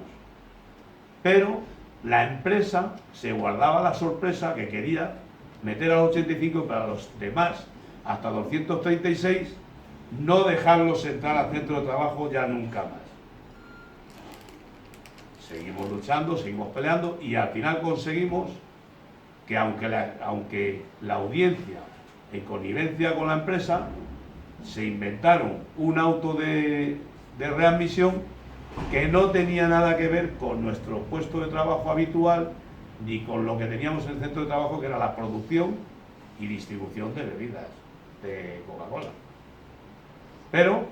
Pero la empresa se guardaba la sorpresa que quería meter a los 85 para los demás, hasta 236, no dejarlos entrar al centro de trabajo ya nunca más. Seguimos luchando, seguimos peleando y al final conseguimos que aunque la audiencia, en connivencia con la empresa, se inventaron un auto de readmisión que no tenía nada que ver con nuestro puesto de trabajo habitual ni con lo que teníamos en el centro de trabajo, que era la producción y distribución de bebidas de Coca-Cola. Pero,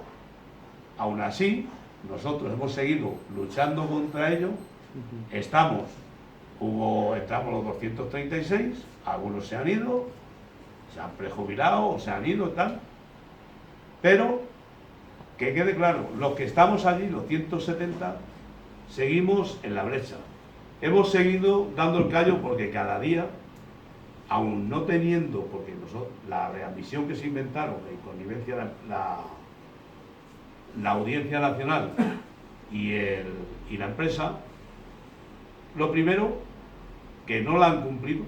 aún así, nosotros hemos seguido luchando contra ello. Entramos los 236, algunos se han ido, se han prejubilado o se han ido, tal. Pero, que quede claro, los que estamos allí, los 170, seguimos en la brecha. Hemos seguido dando el callo porque cada día, aún no teniendo, porque nosotros, la readmisión que se inventaron en connivencia la Audiencia Nacional y la empresa, lo primero, que no la han cumplido.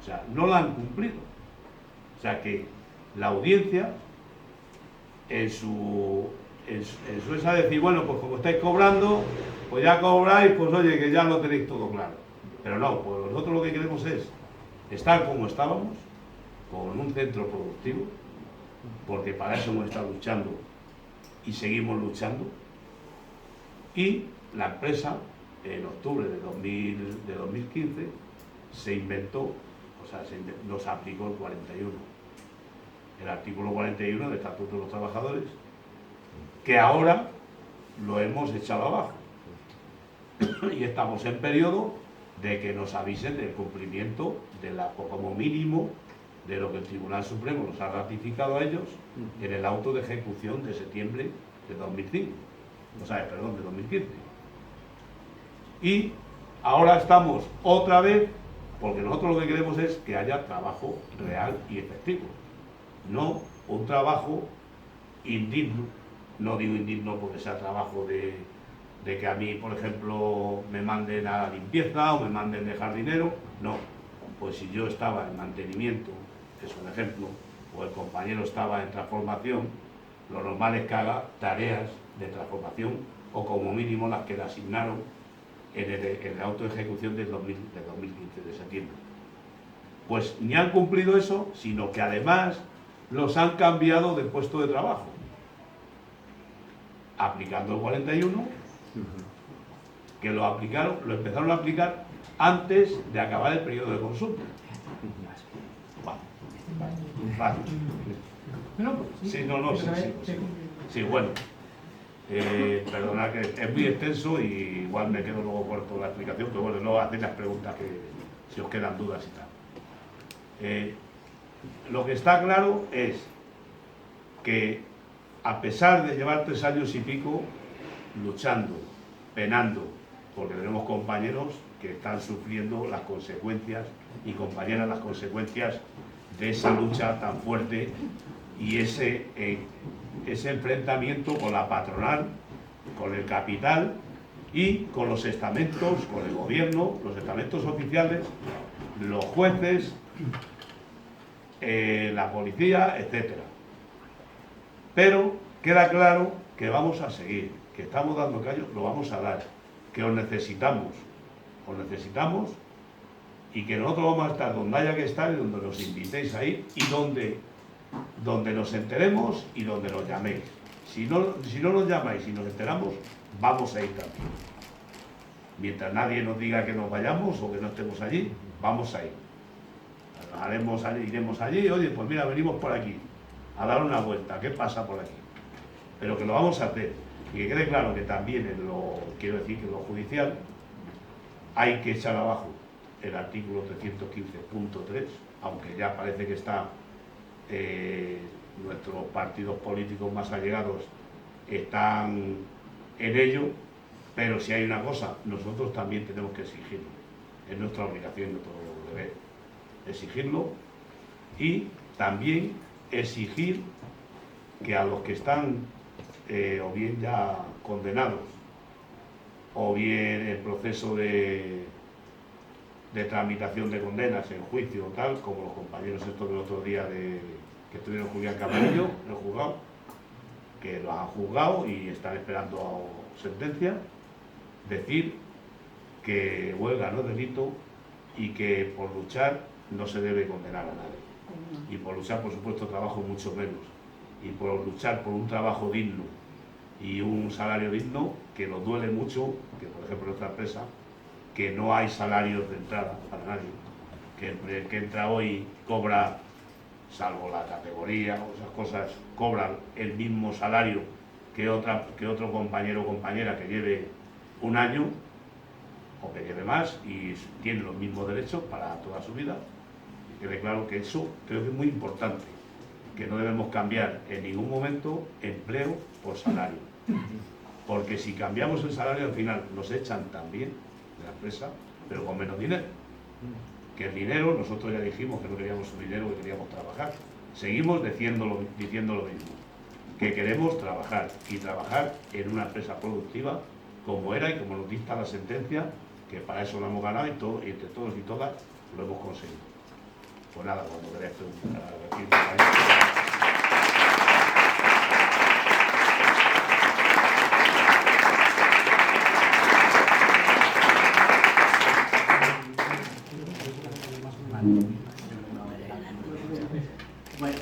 O sea, no la han cumplido. O sea que la audiencia, en su esa decir, bueno, pues como estáis cobrando, pues ya cobráis, pues oye, que ya lo tenéis todo claro. Pero no, pues nosotros lo que queremos es estar como estábamos, con un centro productivo, porque para eso hemos estado luchando y seguimos luchando. Y la empresa, en octubre de 2015, se inventó, o sea, nos aplicó el 41. El artículo 41 del Estatuto de los Trabajadores, que ahora lo hemos echado abajo. Y estamos en periodo de que nos avisen del cumplimiento o como mínimo de lo que el Tribunal Supremo nos ha ratificado a ellos en el auto de ejecución de septiembre de 2005. O sea, perdón, de 2015. Y ahora estamos otra vez, porque nosotros lo que queremos es que haya trabajo real y efectivo. No un trabajo indigno. No digo indigno porque sea trabajo de que a mí, por ejemplo, me manden a la limpieza o me manden de jardinero. No, pues si yo estaba en mantenimiento, que es un ejemplo, o el compañero estaba en transformación, lo normal es que haga tareas de transformación o como mínimo las que le asignaron en la auto de ejecución de 2015, de septiembre. Pues ni han cumplido eso, sino que además los han cambiado de puesto de trabajo, aplicando el 41, que lo empezaron a aplicar antes de acabar el periodo de consulta. Vale. No, pues, Sí, no, sí, bueno. Perdonad que es muy extenso y igual me quedo luego corto la explicación, pero bueno, luego hacéis las preguntas que si os quedan dudas y tal. Lo que está claro es que a pesar de llevar 3 años y pico luchando, penando, porque tenemos compañeros que están sufriendo las consecuencias y compañeras las consecuencias de esa lucha tan fuerte y ese enfrentamiento con la patronal, con el capital y con los estamentos, con el gobierno, los estamentos oficiales, los jueces, la policía, etcétera. Pero queda claro que vamos a seguir, que estamos dando callo, lo vamos a dar, que os necesitamos y que nosotros vamos a estar donde haya que estar y donde nos invitéis a ir y donde nos enteremos y donde nos llaméis. Si no nos llamáis y nos enteramos, vamos a ir también. Mientras nadie nos diga que nos vayamos o que no estemos allí, vamos a ir. Iremos allí, oye, pues mira, venimos por aquí a dar una vuelta, ¿qué pasa por aquí? Pero que lo vamos a hacer. Y que quede claro que también quiero decir que en lo judicial hay que echar abajo el artículo 315.3, aunque ya parece que está nuestros partidos políticos más allegados están en ello, pero si hay una cosa, nosotros también tenemos que exigirlo. Es nuestra obligación, nuestro deber, exigirlo y también exigir que a los que están o bien ya condenados o bien en proceso de tramitación de condenas en juicio o tal, como los compañeros estos del otro día que estuvieron Julián Camarillo en el juzgado, que los han juzgado y están esperando sentencia, decir que huelga no es delito y que por luchar no se debe condenar a nadie. Y por luchar, por supuesto, trabajo mucho menos. Y por luchar por un trabajo digno y un salario digno, que nos duele mucho, que por ejemplo en nuestra empresa, que no hay salarios de entrada para nadie, que el que entra hoy cobra, salvo la categoría o esas cosas, cobran el mismo salario que otro compañero o compañera que lleve un año o que lleve más y tiene los mismos derechos para toda su vida. Y quede claro que eso creo que es muy importante, que no debemos cambiar en ningún momento empleo por salario, porque si cambiamos el salario al final nos echan también de la empresa, pero con menos dinero. Que el dinero, nosotros ya dijimos que no queríamos su dinero, que queríamos trabajar. Seguimos diciendo lo mismo, que queremos trabajar y trabajar en una empresa productiva como era y como nos dicta la sentencia, que para eso lo hemos ganado y entre todos y todas lo hemos conseguido. Pues nada, cuando queráis preguntar.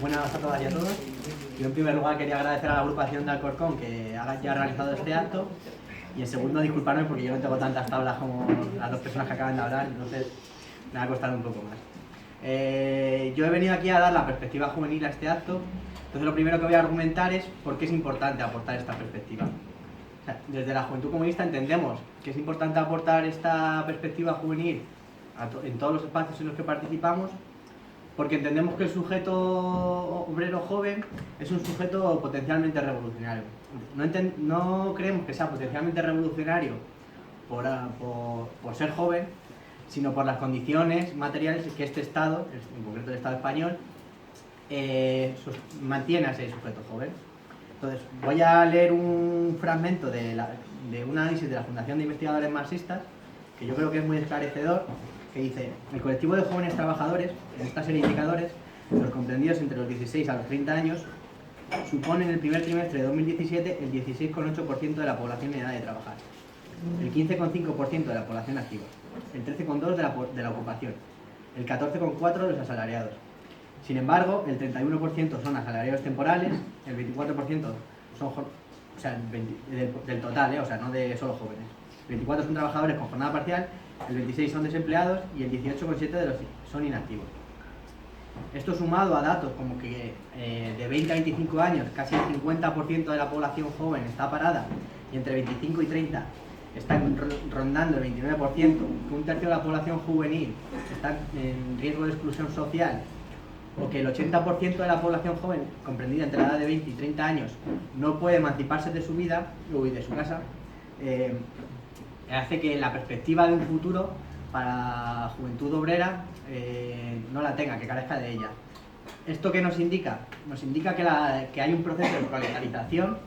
Buenas a todas y a todos. Yo en primer lugar quería agradecer a la agrupación de Alcorcón que ya ha realizado este acto y en segundo disculparme porque yo no tengo tantas tablas como las dos personas que acaban de hablar, entonces me va a costar un poco más. Yo he venido aquí a dar la perspectiva juvenil a este acto, entonces lo primero que voy a argumentar es por qué es importante aportar esta perspectiva. O sea, desde la Juventud Comunista entendemos que es importante aportar esta perspectiva juvenil en todos los espacios en los que participamos, porque entendemos que el sujeto obrero joven es un sujeto potencialmente revolucionario. No creemos que sea potencialmente revolucionario por ser joven, sino por las condiciones materiales que este Estado, en concreto el Estado español, mantiene a ese sujeto joven. Entonces, voy a leer un fragmento de un análisis de la Fundación de Investigadores Marxistas, que yo creo que es muy esclarecedor, que dice: el colectivo de jóvenes trabajadores, en esta serie de indicadores, los comprendidos entre los 16 a los 30 años, suponen en el primer trimestre de 2017 el 16,8% de la población en edad de trabajar, el 15,5% de la población activa, el 13,2% de la ocupación, el 14,4% de los asalariados. Sin embargo, el 31% son asalariados temporales, el 24% son, o sea, del total, o sea, no de solo jóvenes. El 24 son trabajadores con jornada parcial, el 26 son desempleados y el 18,7% de los son inactivos. Esto sumado a datos como que de 20 a 25 años casi el 50% de la población joven está parada y entre 25 y 30 están rondando el 29%, que un tercio de la población juvenil está en riesgo de exclusión social, o que el 80% de la población joven comprendida entre la edad de 20 y 30 años no puede emanciparse de su vida o de su casa, hace que la perspectiva de un futuro para la juventud obrera no la tenga, que carezca de ella. ¿Esto qué nos indica? Nos indica que hay un proceso de proletarización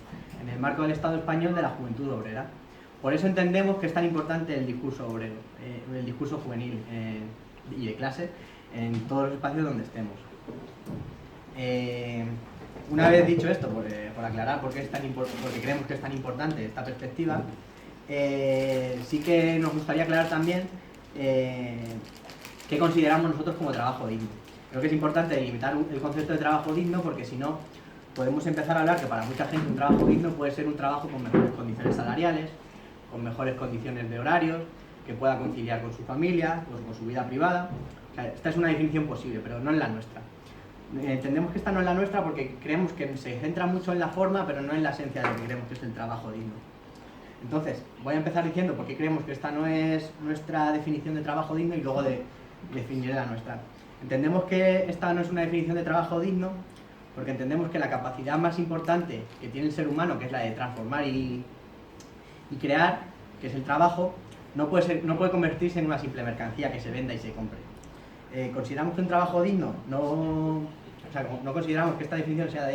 en el marco del Estado español de la juventud obrera. Por eso entendemos que es tan importante el discurso obrero, el discurso juvenil y de clase en todos los espacios donde estemos. Una vez dicho esto, por aclarar por qué porque creemos que es tan importante esta perspectiva, sí que nos gustaría aclarar también qué consideramos nosotros como trabajo digno. Creo que es importante delimitar el concepto de trabajo digno porque si no podemos empezar a hablar que para mucha gente un trabajo digno puede ser un trabajo con mejores condiciones salariales, con mejores condiciones de horarios, que pueda conciliar con su familia, pues con su vida privada. O sea, esta es una definición posible, pero no es la nuestra. Entendemos que esta no es la nuestra porque creemos que se centra mucho en la forma, pero no en la esencia de lo que creemos que es el trabajo digno. Entonces, voy a empezar diciendo por qué creemos que esta no es nuestra definición de trabajo digno y luego definiré la nuestra. Entendemos que esta no es una definición de trabajo digno porque entendemos que la capacidad más importante que tiene el ser humano, que es la de transformar y crear, que es el trabajo, no puede convertirse en una simple mercancía que se venda y se compre. Consideramos que un trabajo digno, no consideramos que esta definición sea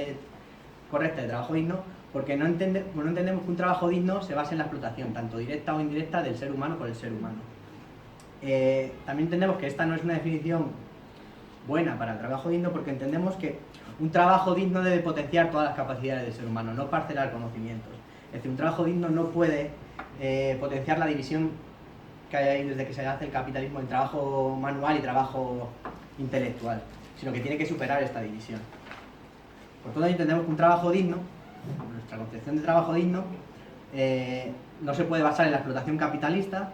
correcta de trabajo digno, porque no entendemos que un trabajo digno se base en la explotación, tanto directa o indirecta, del ser humano por el ser humano. También entendemos que esta no es una definición buena para el trabajo digno, porque entendemos que un trabajo digno debe potenciar todas las capacidades del ser humano, no parcelar conocimientos. Es decir, un trabajo digno no puede potenciar la división que hay ahí desde que se hace el capitalismo en trabajo manual y trabajo intelectual, sino que tiene que superar esta división. Por todo ello entendemos que un trabajo digno, nuestra concepción de trabajo digno, no se puede basar en la explotación capitalista,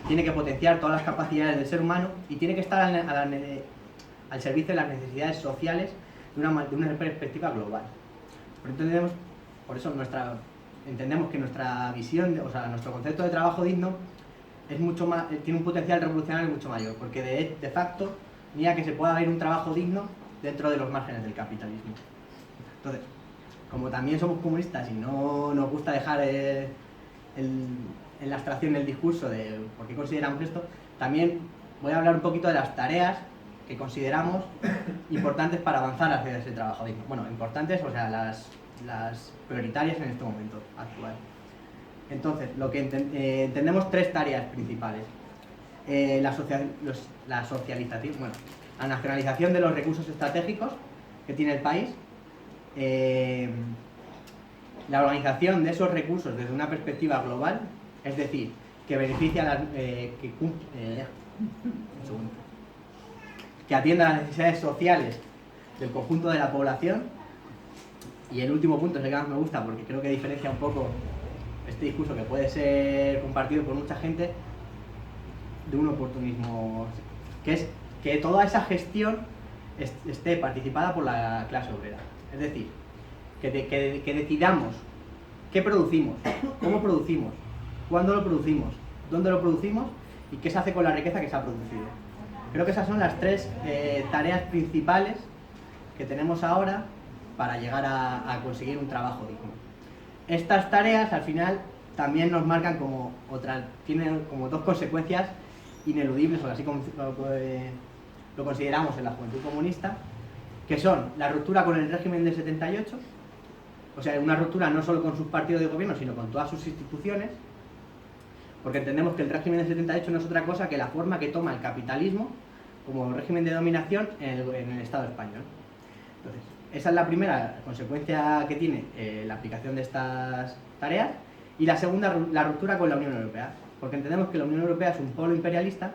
tiene que potenciar todas las capacidades del ser humano y tiene que estar al servicio de las necesidades sociales de una perspectiva global. Por eso entendemos que nuestra visión, nuestro concepto de trabajo digno es mucho más, tiene un potencial revolucionario mucho mayor, porque de facto niega que se pueda ver un trabajo digno dentro de los márgenes del capitalismo. Entonces, como también somos comunistas y no nos gusta dejar en la abstracción del discurso de por qué consideramos esto, también voy a hablar un poquito de las tareas que consideramos importantes para avanzar hacia ese trabajo digno. Bueno, importantes, o sea, las prioritarias en este momento actual. Entonces, lo que entendemos tres tareas principales. La socialización, la nacionalización de los recursos estratégicos que tiene el país, la organización de esos recursos desde una perspectiva global, es decir, que beneficia que atienda las necesidades sociales del conjunto de la población. Y el último punto es el que más me gusta porque creo que diferencia un poco este discurso que puede ser compartido por mucha gente de un oportunismo, que es que toda esa gestión esté participada por la clase obrera. Es decir, que decidamos qué producimos, cómo producimos, cuándo lo producimos, dónde lo producimos y qué se hace con la riqueza que se ha producido. Creo que esas son las tres tareas principales que tenemos ahora para llegar a conseguir un trabajo digno. Estas tareas al final también nos marcan tienen como dos consecuencias ineludibles, o así como lo consideramos en la juventud comunista, que son la ruptura con el régimen del 78, o sea, una ruptura no solo con sus partidos de gobierno, sino con todas sus instituciones, porque entendemos que el régimen del 78 no es otra cosa que la forma que toma el capitalismo como régimen de dominación en el Estado español. Entonces, esa es la primera consecuencia que tiene la aplicación de estas tareas, y la segunda, la ruptura con la Unión Europea, porque entendemos que la Unión Europea es un polo imperialista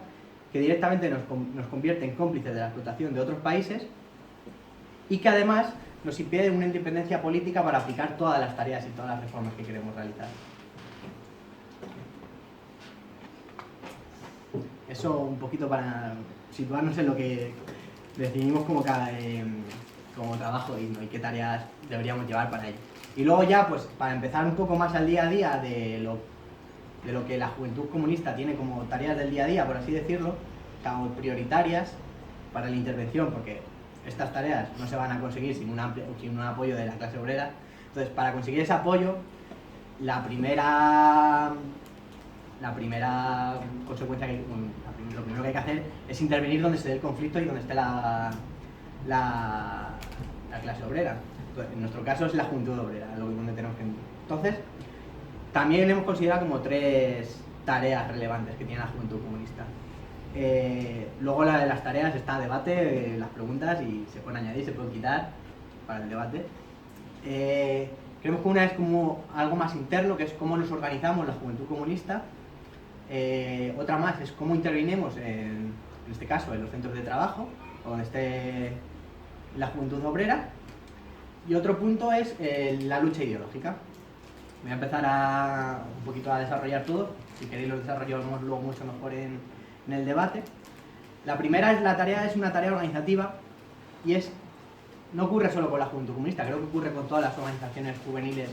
que directamente nos convierte en cómplices de la explotación de otros países y que además nos impide una independencia política para aplicar todas las tareas y todas las reformas que queremos realizar. Eso un poquito para situarnos en lo que definimos como trabajo digno y qué tareas deberíamos llevar para ello. Y luego ya, pues para empezar un poco más al día a día de lo que la juventud comunista tiene como tareas del día a día, por así decirlo, como prioritarias para la intervención, porque estas tareas no se van a conseguir sin un apoyo de la clase obrera. Entonces, para conseguir ese apoyo, la primera consecuencia, lo primero que hay que hacer es intervenir donde se dé el conflicto y donde esté la clase obrera. Entonces, en nuestro caso es la juventud obrera, donde tenemos que... Entonces, también hemos considerado como 3 tareas relevantes que tiene la juventud comunista. Luego la de las tareas está a debate, las preguntas, y se pueden añadir, se pueden quitar para el debate. Creemos que una es como algo más interno, que es cómo nos organizamos la juventud comunista. Otra más es cómo intervinimos, en este caso, en los centros de trabajo, o donde esté la juventud obrera. Y otro punto es la lucha ideológica. Voy a empezar un poquito a desarrollar todo, si queréis lo desarrollamos luego mucho mejor en el debate. La primera es una tarea organizativa, y no ocurre solo con la juventud comunista, creo que ocurre con todas las organizaciones juveniles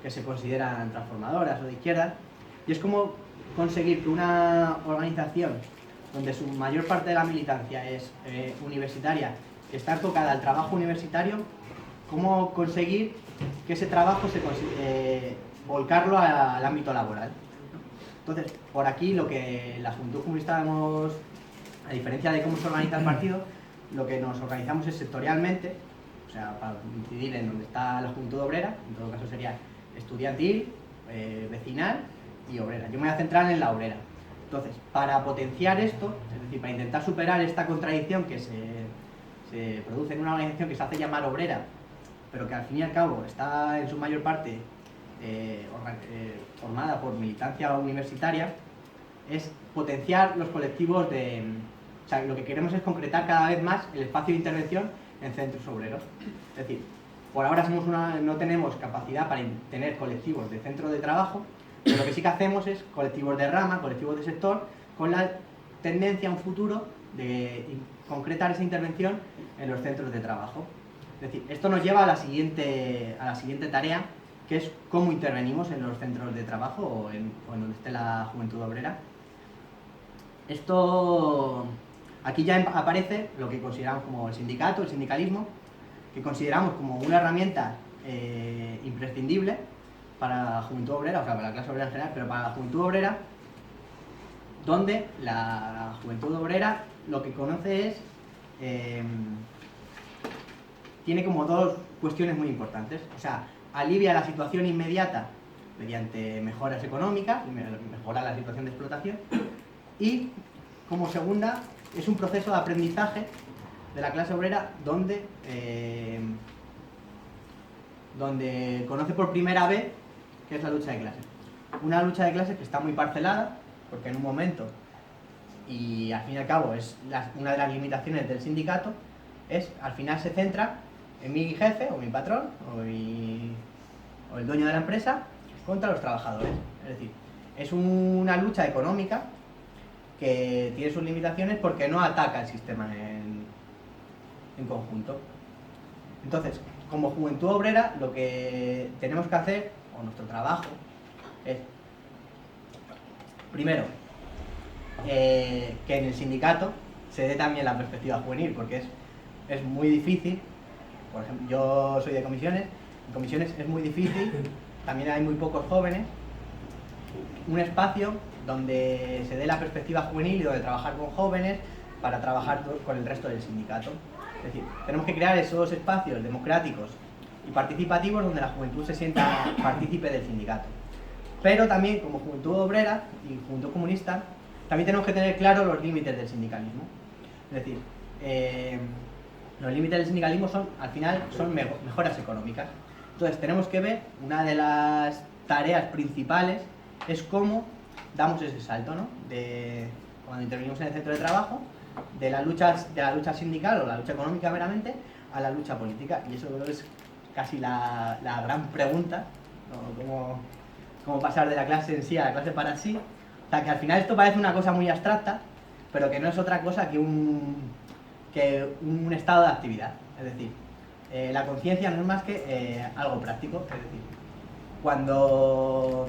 que se consideran transformadoras o de izquierda, y es como conseguir que una organización donde su mayor parte de la militancia es universitaria, que está tocada al trabajo universitario, cómo conseguir que ese trabajo volcarlo al ámbito laboral. Entonces, por aquí lo que la juventud comunista vemos, a diferencia de cómo se organiza el partido, lo que nos organizamos es sectorialmente, o sea, para incidir en donde está la juventud obrera, en todo caso sería estudiantil, vecinal y obrera. Yo me voy a centrar en la obrera. Entonces, para potenciar esto, es decir, para intentar superar esta contradicción que se produce en una organización que se hace llamar obrera, pero que al fin y al cabo está en su mayor parte formada por militancia universitaria, es potenciar los colectivos o sea, lo que queremos es concretar cada vez más el espacio de intervención en centros obreros. Es decir, por ahora no tenemos capacidad para tener colectivos de centro de trabajo, pero lo que sí que hacemos es colectivos de rama, colectivos de sector, con la tendencia a un futuro de concretar esa intervención en los centros de trabajo. Es decir, esto nos lleva a la siguiente tarea, que es cómo intervenimos en los centros de trabajo o en donde esté la juventud obrera. Aquí ya aparece lo que consideramos como el sindicato, el sindicalismo, que consideramos como una herramienta imprescindible para la juventud obrera, o sea, para la clase obrera en general, pero para la juventud obrera, donde la juventud obrera lo que conoce es... tiene como 2 cuestiones muy importantes. O sea, alivia la situación inmediata mediante mejoras económicas, mejora la situación de explotación, y como segunda es un proceso de aprendizaje de la clase obrera donde conoce por primera vez qué es la lucha de clases. Una lucha de clases que está muy parcelada, porque en un momento, y al fin y al cabo es una de las limitaciones del sindicato, al final se centra en mi jefe o mi patrón o el dueño de la empresa contra los trabajadores. Es decir, es una lucha económica que tiene sus limitaciones porque no ataca el sistema en conjunto. Entonces, como juventud obrera, lo que tenemos que hacer, o nuestro trabajo, es, primero, que en el sindicato se dé también la perspectiva juvenil, porque es muy difícil. Por ejemplo, yo soy de comisiones, en comisiones es muy difícil, también hay muy pocos jóvenes, un espacio donde se dé la perspectiva juvenil y donde trabajar con jóvenes para trabajar con el resto del sindicato. Es decir, tenemos que crear esos espacios democráticos y participativos donde la juventud se sienta partícipe del sindicato. Pero también, como juventud obrera y juventud comunista, también tenemos que tener claros los límites del sindicalismo. Es decir, los límites del sindicalismo son, al final, son mejoras económicas. Entonces tenemos que ver, una de las tareas principales es cómo damos ese salto, ¿no? De cuando intervenimos en el centro de trabajo, de la lucha sindical o la lucha económica meramente, a la lucha política. Y eso creo que es casi la gran pregunta, ¿no? Cómo pasar de la clase en sí a la clase para sí. O sea, que al final esto parece una cosa muy abstracta, pero que no es otra cosa que un estado de actividad. Es decir, la conciencia no es más que algo práctico. Es decir, cuando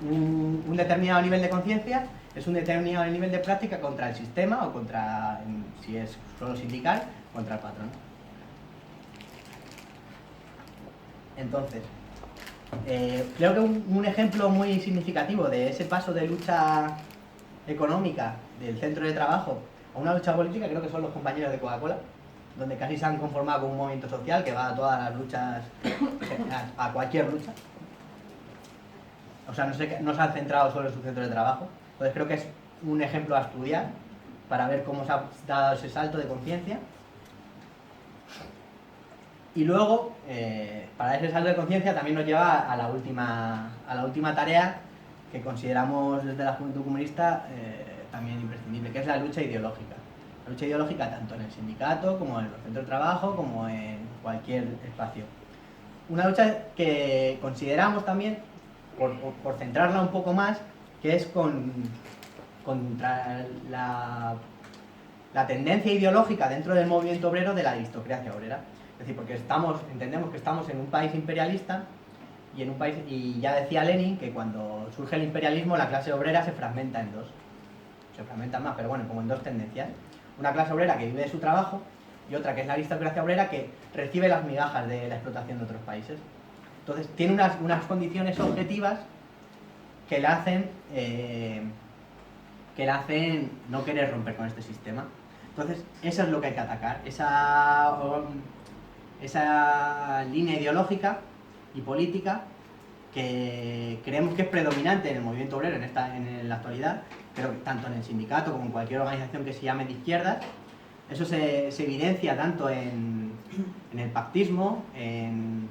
un determinado nivel de conciencia es un determinado nivel de práctica contra el sistema o contra, si es solo sindical, contra el patrón. Entonces, creo que un ejemplo muy significativo de ese paso de lucha económica del centro de trabajo a una lucha política creo que son los compañeros de Coca-Cola, donde casi se han conformado con un movimiento social que va a todas las luchas, a cualquier lucha. O sea, no se han centrado solo en su centro de trabajo. Entonces creo que es un ejemplo a estudiar para ver cómo se ha dado ese salto de conciencia. Y luego, para ese salto de conciencia también nos lleva a la última tarea que consideramos desde la Juventud Comunista también imprescindible, que es la lucha ideológica. La lucha ideológica tanto en el sindicato, como en los centros de trabajo, como en cualquier espacio. Una lucha que consideramos también, por centrarla un poco más, que es contra la tendencia ideológica dentro del movimiento obrero de la aristocracia obrera. Es decir, porque entendemos que estamos en un país imperialista y ya decía Lenin que cuando surge el imperialismo la clase obrera se fragmenta en dos. Se fragmenta más, pero bueno, como en dos tendencias. Una clase obrera que vive de su trabajo y otra que es la aristocracia obrera que recibe las migajas de la explotación de otros países. Entonces tiene unas condiciones objetivas que la hacen no querer romper con este sistema. Entonces eso es lo que hay que atacar, esa línea ideológica y política que creemos que es predominante en el movimiento obrero en la actualidad, pero tanto en el sindicato como en cualquier organización que se llame de izquierdas. Eso se evidencia tanto en el pactismo, en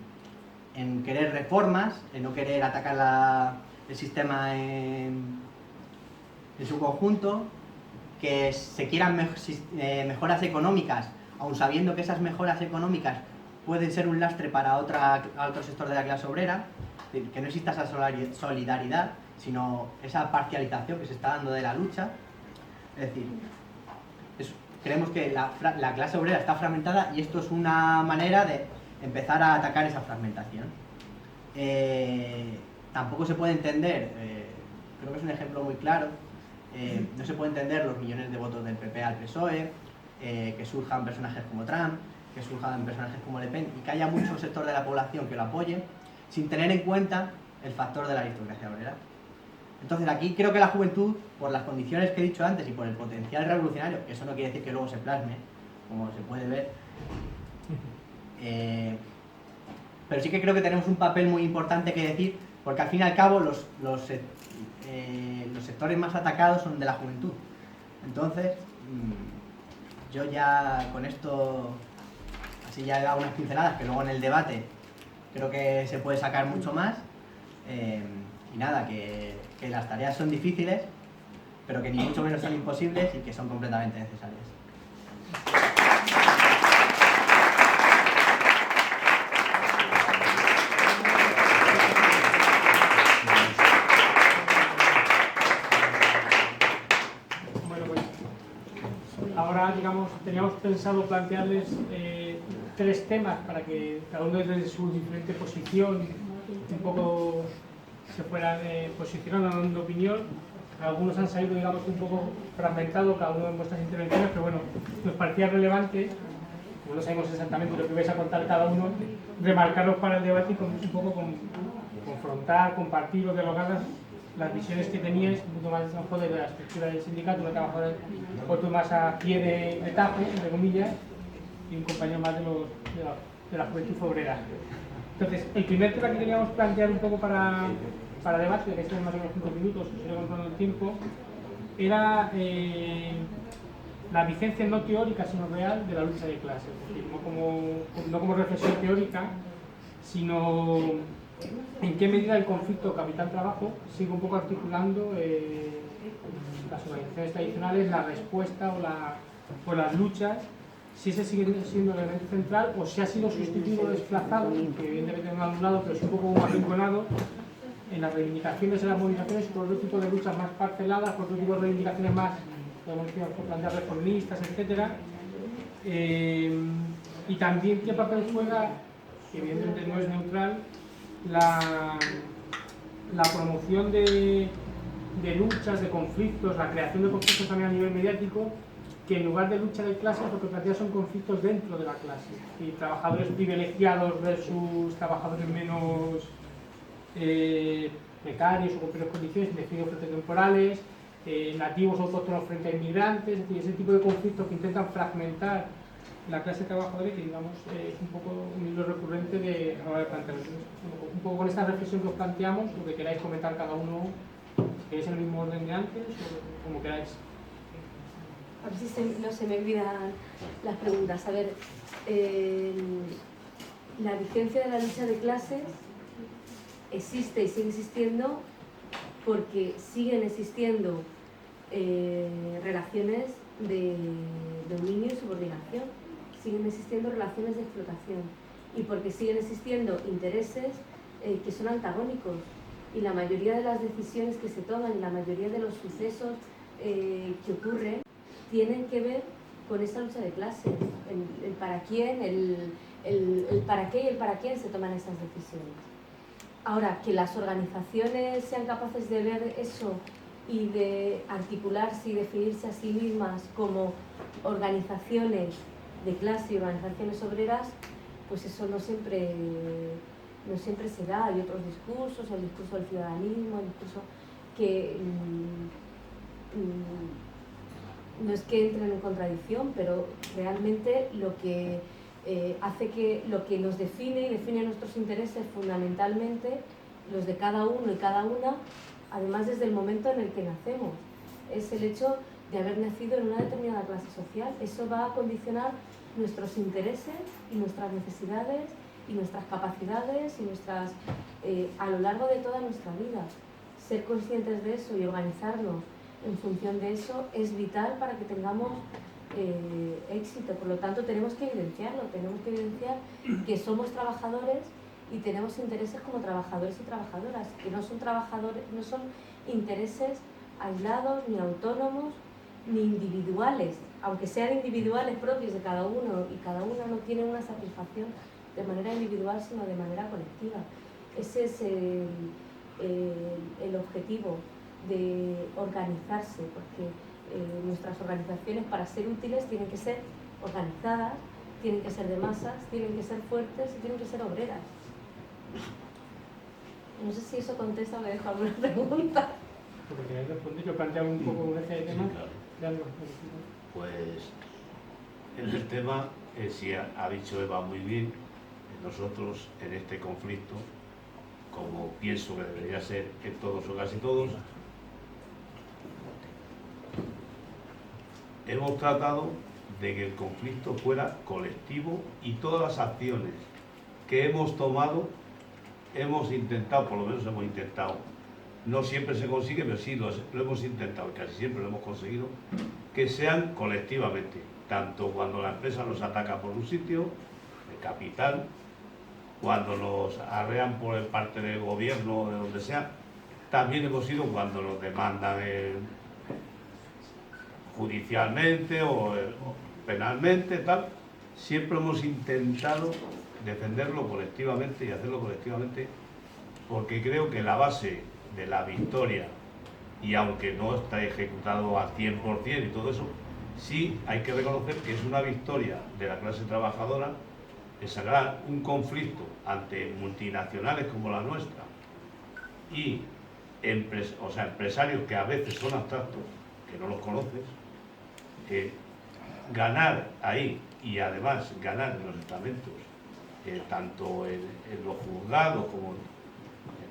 querer reformas, en no querer atacar el sistema en su conjunto, que se quieran mejoras económicas, aun sabiendo que esas mejoras económicas pueden ser un lastre para otro sector de la clase obrera, que no exista esa solidaridad, sino esa parcialización que se está dando de la lucha. Es decir, creemos que la clase obrera está fragmentada y esto es una manera de empezar a atacar esa fragmentación. Tampoco se puede entender, creo que es un ejemplo muy claro, no se puede entender los millones de votos del PP al PSOE, que surjan personajes como Trump, que surjan personajes como Le Pen y que haya mucho sector de la población que lo apoye, sin tener en cuenta el factor de la aristocracia obrera. Entonces aquí creo que la juventud, por las condiciones que he dicho antes y por el potencial revolucionario, que eso no quiere decir que luego se plasme, como se puede ver, pero sí que creo que tenemos un papel muy importante que decir, porque al fin y al cabo los sectores más atacados son de la juventud. Entonces, yo ya con esto, así ya he dado unas pinceladas, que luego en el debate creo que se puede sacar mucho más. Y nada, que las tareas son difíciles, pero que ni mucho menos son imposibles y que son completamente necesarias. Bueno, pues ahora, digamos, teníamos pensado plantearles 3 temas para que cada uno desde su diferente posición un poco se fueran posicionando, dando opinión. Algunos han salido, digamos, un poco fragmentados cada uno de vuestras intervenciones, pero bueno, nos parecía relevante, como no sabemos exactamente lo que vais a contar cada uno, remarcarlos para el debate y un poco confrontar, compartir o dialogar las visiones que teníais, un poco más de la estructura del sindicato, uno trabajador, otro más a pie de tajo, entre comillas, y un compañero más de la juventud obrera. Entonces, el primer tema que queríamos plantear un poco para debate, que estos más o menos 5 minutos, que se le controlando el tiempo, era la vigencia no teórica sino real de la lucha de clases, es decir, no como reflexión teórica, sino en qué medida el conflicto capital-trabajo sigue un poco articulando las organizaciones tradicionales, la respuesta o las luchas, si ese sigue siendo el elemento central o si ha sido sustituido o desplazado, que evidentemente no ha anulado, pero sí un poco arrinconado en las reivindicaciones, en las movilizaciones, por otro tipo de luchas más parceladas, por otro tipo de reivindicaciones más, podemos decir, plantear reformistas, etc. Y también qué papel juega, que evidentemente no es neutral, la promoción de luchas, de conflictos, la creación de conflictos también a nivel mediático, que en lugar de lucha de clases lo que plantea son conflictos dentro de la clase, y trabajadores privilegiados versus trabajadores menos precarios o con peores condiciones, indefinidos frente a temporales, nativos autóctonos frente a inmigrantes, es decir, ese tipo de conflictos que intentan fragmentar la clase trabajadora, que digamos es un poco un hilo recurrente de a la hora de plantearlo. Un poco con esta reflexión que os planteamos, lo que queráis comentar cada uno, ¿queréis en el mismo orden de antes o como queráis? A ver si no se me olvidan las preguntas. A ver, la vigencia de la lucha de clases existe y sigue existiendo porque siguen existiendo relaciones de dominio y subordinación, siguen existiendo relaciones de explotación y porque siguen existiendo intereses que son antagónicos, y la mayoría de las decisiones que se toman y la mayoría de los sucesos que ocurren tienen que ver con esa lucha de clases, el para quién, el para qué y el para quién se toman esas decisiones. Ahora, que las organizaciones sean capaces de ver eso y de articularse y definirse a sí mismas como organizaciones de clase y organizaciones obreras, pues eso no siempre se da. Hay otros discursos, el discurso del ciudadanismo, el discurso que no es que entren en contradicción, pero realmente lo que hace que lo que nos define y define nuestros intereses fundamentalmente, los de cada uno y cada una, además desde el momento en el que nacemos, es el hecho de haber nacido en una determinada clase social. Eso va a condicionar nuestros intereses y nuestras necesidades y nuestras capacidades y nuestras a lo largo de toda nuestra vida. Ser conscientes de eso y organizarnos en función de eso es vital para que tengamos éxito. Por lo tanto, tenemos que evidenciarlo, tenemos que evidenciar que somos trabajadores y tenemos intereses como trabajadores y trabajadoras, que no son trabajadores, no son intereses aislados, ni autónomos, ni individuales, aunque sean individuales propios de cada uno, y cada uno no tiene una satisfacción de manera individual, sino de manera colectiva. Ese es el objetivo de organizarse, porque nuestras organizaciones, para ser útiles, tienen que ser organizadas, tienen que ser de masas, tienen que ser fuertes y tienen que ser obreras. No sé si eso contesta o me dejo alguna pregunta. Porque queréis responder, yo planteo un poco un eje de temas. Sí, claro. Pues en el tema, si ha dicho Eva muy bien, nosotros en este conflicto, como pienso que debería ser en todos o casi todos, hemos tratado de que el conflicto fuera colectivo y todas las acciones que hemos tomado, hemos intentado, por lo menos hemos intentado, no siempre se consigue, pero sí lo hemos intentado y casi siempre lo hemos conseguido, que sean colectivamente, tanto cuando la empresa nos ataca por un sitio, el capital, cuando nos arrean por parte del gobierno o de donde sea, también hemos ido cuando nos demandan judicialmente o penalmente, tal, siempre hemos intentado defenderlo colectivamente y hacerlo colectivamente, porque creo que la base de la victoria, y aunque no está ejecutado al 100% y todo eso, sí hay que reconocer que es una victoria de la clase trabajadora el sacar un conflicto ante multinacionales como la nuestra y empresarios que a veces son abstractos, que no los conoces, ganar ahí y además ganar en los estamentos, tanto en los juzgados como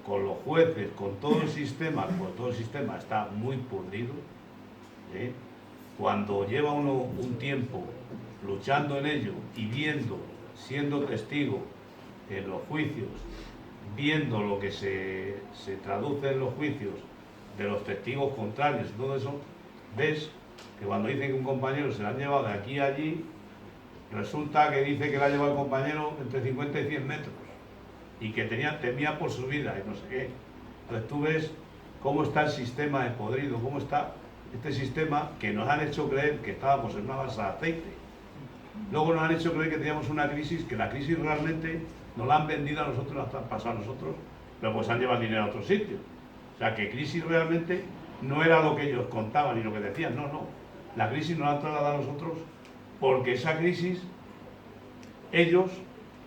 con los jueces, con todo el sistema, pues todo el sistema está muy podrido, cuando lleva uno un tiempo luchando en ello y viendo, siendo testigo en los juicios, viendo lo que se traduce en los juicios de los testigos contrarios y todo eso, ves que cuando dicen que un compañero se lo han llevado de aquí a allí, resulta que dice que le ha llevado el compañero entre 50 y 100 metros y que temía por su vida y no sé qué. Entonces tú ves cómo está el sistema de podrido, cómo está este sistema que nos han hecho creer que estábamos en una balsa de aceite. Luego nos han hecho creer que teníamos una crisis, que la crisis realmente nos la han vendido a nosotros, nos ha pasado a nosotros, pero pues han llevado dinero a otro sitio. O sea que crisis realmente no era lo que ellos contaban y lo que decían, no, no. La crisis nos la han trasladado a nosotros porque esa crisis, ellos,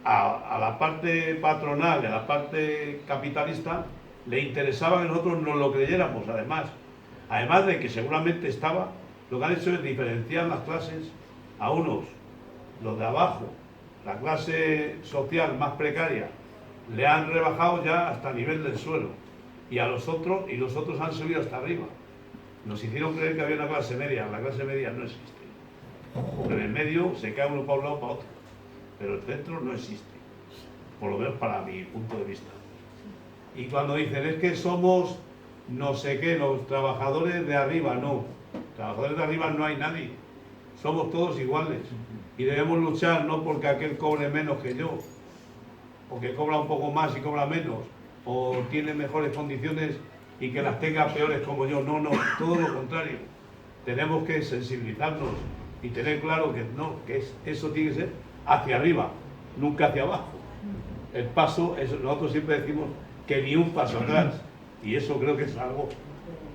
a la parte patronal, a la parte capitalista, le interesaba que nosotros nos lo creyéramos, además de que seguramente lo que han hecho es diferenciar las clases a unos, los de abajo, la clase social más precaria, le han rebajado ya hasta el nivel del suelo, y los otros han subido hasta arriba. Nos hicieron creer que había una clase media, la clase media no existe, porque en el medio se cae uno para un lado para otro, pero el centro no existe, por lo menos para mi punto de vista. Y cuando dicen es que somos no sé qué, los trabajadores de arriba, no, trabajadores de arriba no hay nadie, somos todos iguales y debemos luchar no porque aquel cobre menos que yo, o que cobra un poco más y cobra menos, o tiene mejores condiciones y que las tenga peores como yo, no, todo lo contrario. Tenemos que sensibilizarnos y tener claro que no, eso tiene que ser hacia arriba, nunca hacia abajo. El paso, nosotros siempre decimos que ni un paso atrás, y eso creo que es algo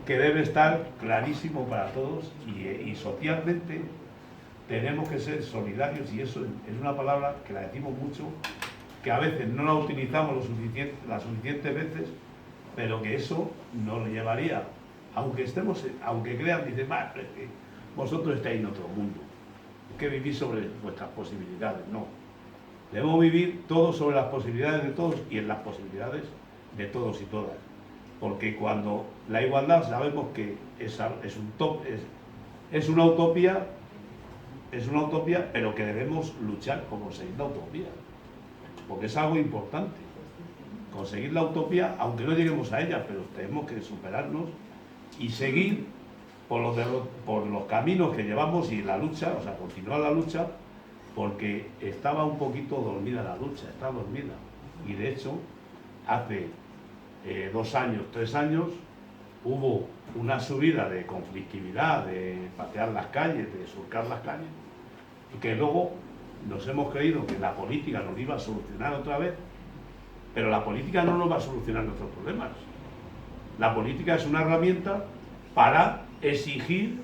que debe estar clarísimo para todos, y socialmente tenemos que ser solidarios, y eso es una palabra que la decimos mucho, que a veces no la utilizamos las suficientes veces, pero que eso nos llevaría, aunque crean, dicen, es que vosotros estáis en otro mundo, es que vivís sobre vuestras posibilidades. No, debemos vivir todos sobre las posibilidades de todos y en las posibilidades de todos y todas, porque cuando la igualdad sabemos que es una utopía, pero que debemos luchar por conseguir la utopía, porque es algo importante. Conseguir la utopía, aunque no lleguemos a ella, pero tenemos que superarnos y seguir por los caminos que llevamos y la lucha, o sea, continuar la lucha, porque estaba un poquito dormida la lucha, está dormida. Y de hecho, hace 2 años, 3 años, hubo una subida de conflictividad, de patear las calles, de surcar las calles, y que luego nos hemos creído que la política nos iba a solucionar otra vez. Pero la política no nos va a solucionar nuestros problemas. La política es una herramienta para exigir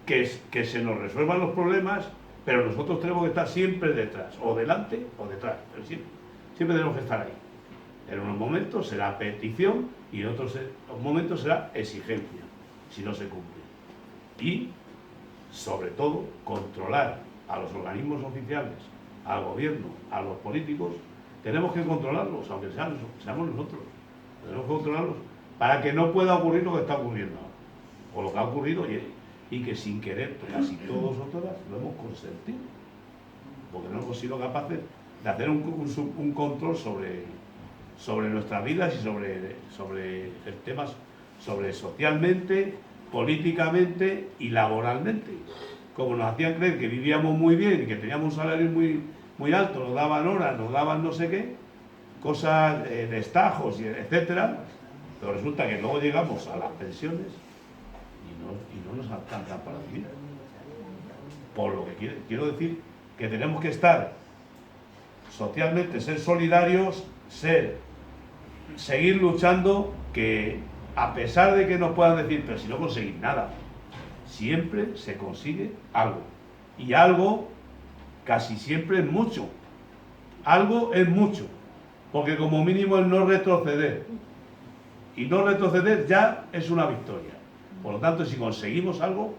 que se nos resuelvan los problemas, pero nosotros tenemos que estar siempre detrás, o delante o detrás, pero siempre tenemos que estar ahí. En unos momentos será petición y en otros momentos será exigencia, si no se cumple. Y, sobre todo, controlar a los organismos oficiales, al gobierno, a los políticos. Tenemos que controlarlos, aunque seamos nosotros. Tenemos que controlarlos para que no pueda ocurrir lo que está ocurriendo ahora, o lo que ha ocurrido y que sin querer, casi todos o todas, lo hemos consentido, porque no hemos sido capaces de hacer un control sobre nuestras vidas y sobre temas, sobre socialmente, políticamente y laboralmente. Como nos hacían creer que vivíamos muy bien y que teníamos un salario muy alto, nos daban horas, nos daban no sé qué, cosas, destajos, etcétera, pero resulta que luego llegamos a las pensiones y no nos alcanzan para vivir. Por lo que quiero decir que tenemos que estar socialmente, ser solidarios, seguir luchando, que a pesar de que nos puedan decir, pero si no conseguís nada, siempre se consigue algo. Y algo casi siempre es mucho. Algo es mucho. Porque como mínimo es no retroceder. Y no retroceder ya es una victoria. Por lo tanto, si conseguimos algo,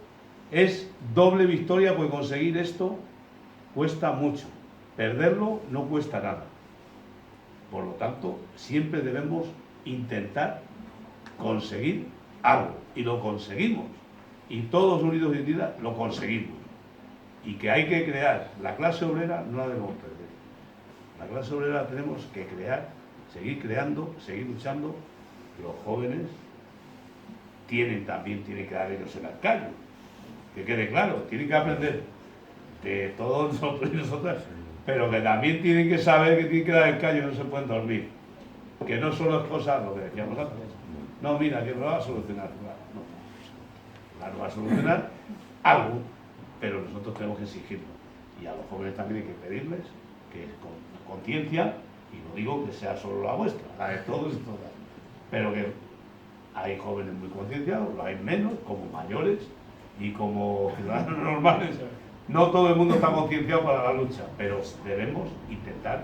es doble victoria, porque conseguir esto cuesta mucho. Perderlo no cuesta nada. Por lo tanto, siempre debemos intentar conseguir algo. Y lo conseguimos. y todos unidos y unidas lo conseguimos. Y que hay que crear, la clase obrera no la debemos perder. La clase obrera la tenemos que crear, seguir creando, seguir luchando. Los jóvenes también tienen que dar ellos en el callo, que quede claro, tienen que aprender de todos nosotros y nosotras, pero que también tienen que saber que tienen que dar el callo y no se pueden dormir, que no solo es cosa, lo que decíamos antes, no, mira, que no va a solucionar, no, no va a solucionar algo, pero nosotros tenemos que exigirlo, y a los jóvenes también hay que pedirles que con conciencia, y no digo que sea solo la vuestra, la de todos y todas, pero que hay jóvenes muy concienciados, lo hay menos, como mayores y como ciudadanos normales. No todo el mundo está concienciado para la lucha, pero debemos intentar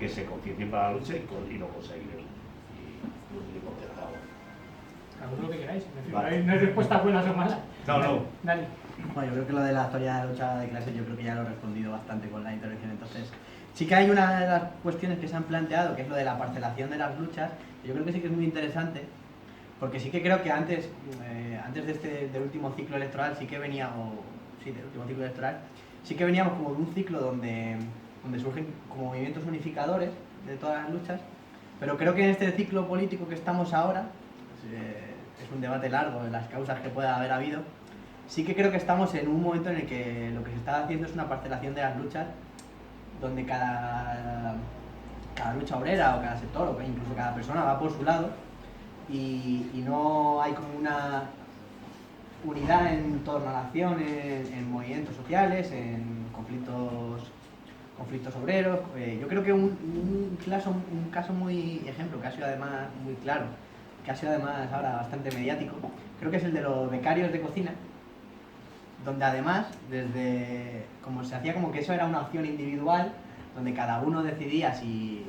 que se conciencien para la lucha y lo conseguiremos. Y lo he contestado. Hago lo que queráis, Vale. no hay respuestas buenas o malas. No. Dale. Bueno, yo creo que lo de la historia de la lucha de clases yo creo que ya lo he respondido bastante con la intervención. Entonces, sí que hay una de las cuestiones que se han planteado, que es lo de la parcelación de las luchas, que yo creo que sí que es muy interesante, porque sí que creo que antes del último ciclo electoral sí que venía, del último ciclo electoral, sí que veníamos como de un ciclo donde surgen como movimientos unificadores de todas las luchas, pero creo que en este ciclo político que estamos ahora, es un debate largo de las causas que pueda haber habido, sí que creo que estamos en un momento en el que lo que se está haciendo es una parcelación de las luchas, donde cada lucha obrera o cada sector o incluso cada persona va por su lado y no hay como una unidad en torno a la acción en movimientos sociales, en conflictos obreros. Yo creo que un caso muy ejemplo, que ha sido además muy claro, que ha sido además ahora bastante mediático, creo que es el de los becarios de cocina, donde además, como se hacía como que eso era una opción individual, donde cada uno decidía si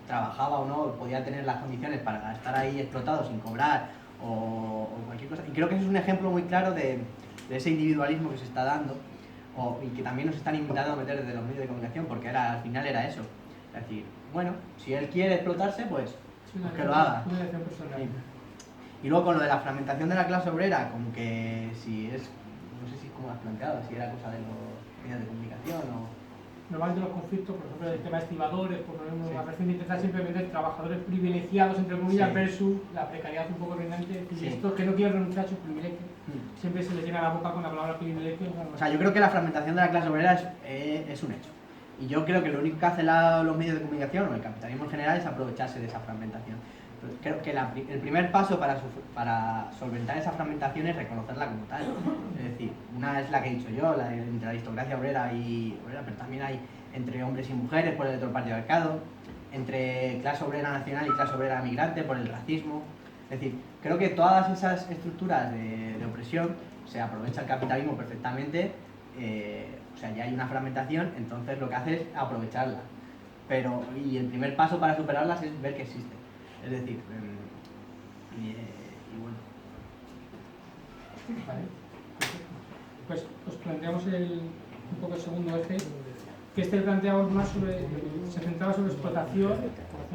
trabajaba o no, podía tener las condiciones para estar ahí explotado sin cobrar o cualquier cosa. Y creo que ese es un ejemplo muy claro de ese individualismo que se está dando y que también nos están invitando a meter desde los medios de comunicación, porque al final era eso. Es decir, bueno, si él quiere explotarse, pues que lo haga. Una elección personal. Sí. Y luego con lo de la fragmentación de la clase obrera, como que si es, no sé si como has planteado, si era cosa de los medios de comunicación o... Normalmente los conflictos, por ejemplo, el tema de estibadores, por ejemplo, la región intentar siempre vender trabajadores privilegiados, entre comillas, Sí. versus la precariedad un poco reinante, y Sí. estos que no quieren renunciar a sus privilegios, siempre se les llena la boca con la palabra privilegio. O sea, yo creo que la fragmentación de la clase obrera es un hecho. Y yo creo que lo único que hacen los medios de comunicación o el capitalismo en general es aprovecharse de esa fragmentación. Pero creo que el primer paso para solventar esa fragmentación es reconocerla como tal. Es decir, una es la que he dicho yo, la entre la aristocracia obrera y obrera, pero también hay entre hombres y mujeres por el heteropatriarcado, entre clase obrera nacional y clase obrera migrante por el racismo. Es decir, creo que todas esas estructuras de opresión se aprovecha el capitalismo perfectamente. O sea, ya hay una fragmentación, entonces lo que hace es aprovecharla. Y el primer paso para superarlas es ver que existe. Es decir, y bueno. Vale. Pues os planteamos un poco el segundo eje, que planteamos más se centraba sobre explotación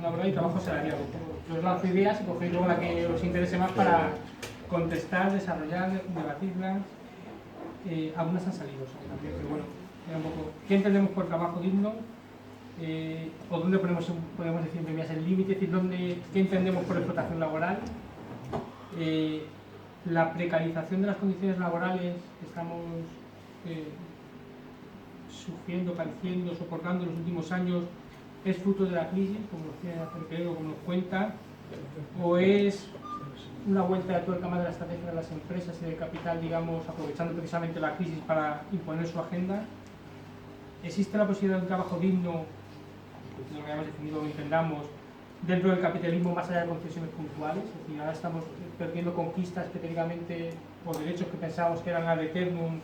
laboral y trabajo asalariado. Yo os lanzo ideas y cogéis luego la que os interese más para contestar, desarrollar, debatirlas. Algunas han salido también, pero bueno, era un poco, ¿qué entendemos por trabajo digno? O dónde podemos decir entre el límite, es decir, ¿qué entendemos por explotación laboral? La precarización de las condiciones laborales que estamos sufriendo, padeciendo, soportando en los últimos años, ¿es fruto de la crisis, como nos quiere hacer creer o como nos cuenta? ¿O es una vuelta de tuerca más de la estrategia de las empresas y del capital, digamos, aprovechando precisamente la crisis para imponer su agenda? ¿Existe la posibilidad de un trabajo digno, lo que habíamos definido o entendamos, dentro del capitalismo más allá de concesiones puntuales? Es decir, ahora estamos perdiendo conquistas que técnicamente, o derechos que pensábamos que eran ad eternum,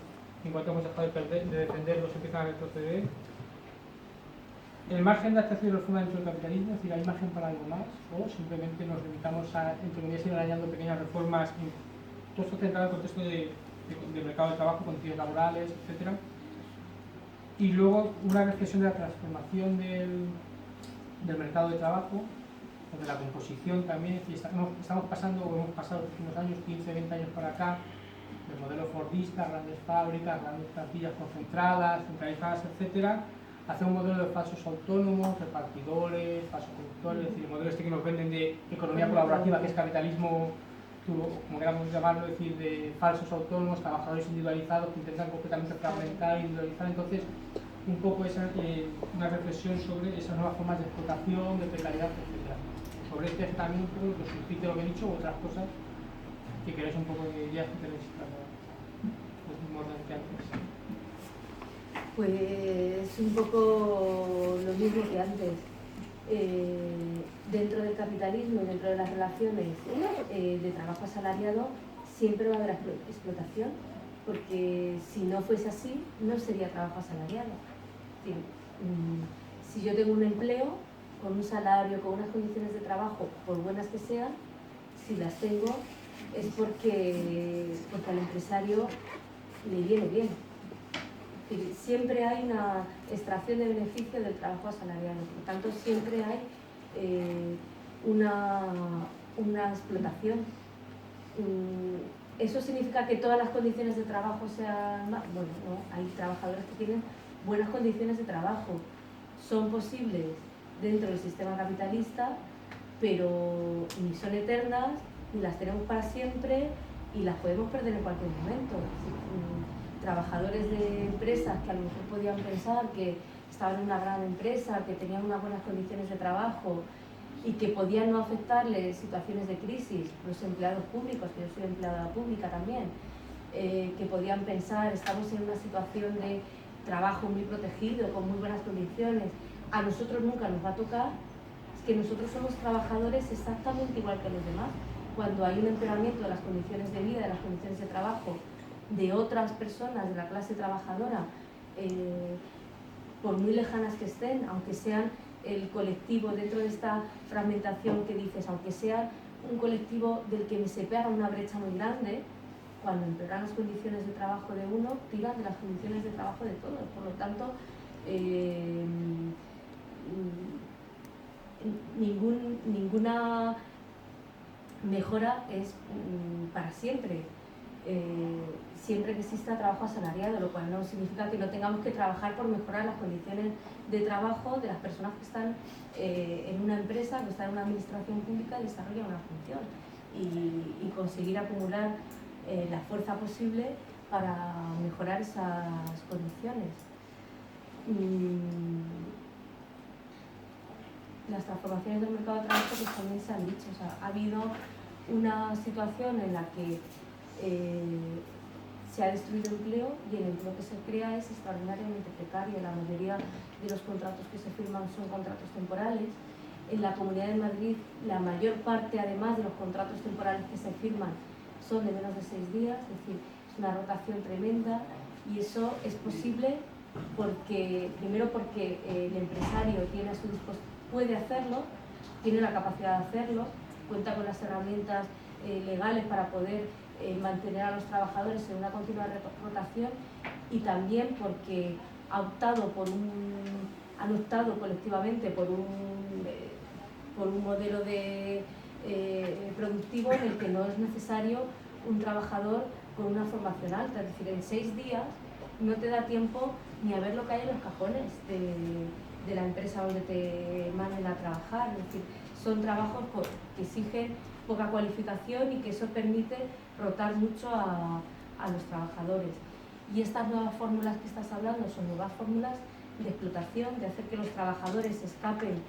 en cuanto hemos dejado de defenderlos, empiezan a retroceder. ¿El margen de actuación y reforma dentro del capitalismo? Es decir, ¿hay margen para algo más? ¿O simplemente nos limitamos a, entre comillas, ir arañando pequeñas reformas, todo esto centrado en el contexto del mercado de trabajo, condiciones laborales, etcétera? Y luego una reflexión de la transformación del mercado de trabajo, o de la composición también. Es decir, estamos pasando, o hemos pasado los últimos años, 15, 20 años para acá, del modelo fordista, grandes fábricas, grandes plantillas concentradas, centralizadas, etcétera, hacia un modelo de falsos autónomos, repartidores, falsos conductores, es decir, el modelo este que nos venden de economía colaborativa, que es capitalismo, como queramos llamarlo, es decir, de falsos autónomos, trabajadores individualizados que intentan completamente fragmentar e individualizar. Entonces, un poco una reflexión sobre esas nuevas formas de explotación, de precariedad, etc. Sobre este también un poco que os suscite lo que he dicho u otras cosas que queréis un poco de ideas que queréis trasladar. Pues mismo orden que antes. Pues un poco lo mismo que antes. Dentro del capitalismo y dentro de las relaciones de trabajo asalariado siempre va a haber explotación, porque si no fuese así no sería trabajo asalariado. Es decir, si yo tengo un empleo con un salario, con unas condiciones de trabajo, por buenas que sean, si las tengo es porque al empresario le viene bien. Es decir, siempre hay una extracción de beneficio del trabajo asalariado, por lo tanto siempre hay una explotación. ¿Eso significa que todas las condiciones de trabajo sean malas? Bueno, no, hay trabajadores que tienen buenas condiciones de trabajo, son posibles dentro del sistema capitalista, pero ni son eternas, ni las tenemos para siempre y las podemos perder en cualquier momento. Trabajadores de empresas que a lo mejor podían pensar que estaban en una gran empresa, que tenían unas buenas condiciones de trabajo y que podían no afectarles situaciones de crisis, los empleados públicos, que yo soy empleada pública también, que podían pensar, estamos en una situación de trabajo muy protegido, con muy buenas condiciones, a nosotros nunca nos va a tocar. Es que nosotros somos trabajadores exactamente igual que los demás. Cuando hay un empeoramiento de las condiciones de vida, de las condiciones de trabajo de otras personas de la clase trabajadora, por muy lejanas que estén, aunque sean el colectivo dentro de esta fragmentación que dices, aunque sea un colectivo del que se pega una brecha muy grande, cuando empeoran las condiciones de trabajo de uno, tiran de las condiciones de trabajo de todos. Por lo tanto, ninguna mejora es para siempre. Siempre que exista trabajo asalariado, lo cual no significa que no tengamos que trabajar por mejorar las condiciones de trabajo de las personas que están en una empresa, que están en una administración pública y desarrollan una función, y conseguir acumular la fuerza posible para mejorar esas condiciones. Las transformaciones del mercado de trabajo pues también se han dicho, o sea, ha habido una situación en la que se ha destruido empleo y el empleo que se crea es extraordinariamente precario. La mayoría de los contratos que se firman son contratos temporales. En la Comunidad de Madrid, la mayor parte, además de los contratos temporales que se firman, son de menos de 6 días, es decir, es una rotación tremenda, y eso es posible primero porque el empresario tiene a su disposición, puede hacerlo, tiene la capacidad de hacerlo, cuenta con las herramientas legales para poder mantener a los trabajadores en una continua rotación, y también porque han optado colectivamente por un modelo productivo en el que no es necesario un trabajador con una formación alta. Es decir, en 6 días no te da tiempo ni a ver lo que hay en los cajones de la empresa donde te manden a trabajar. Es decir, son trabajos que exigen poca cualificación y que eso permite rotar mucho a los trabajadores. Y estas nuevas fórmulas que estás hablando son nuevas fórmulas de explotación, de hacer que los trabajadores escapen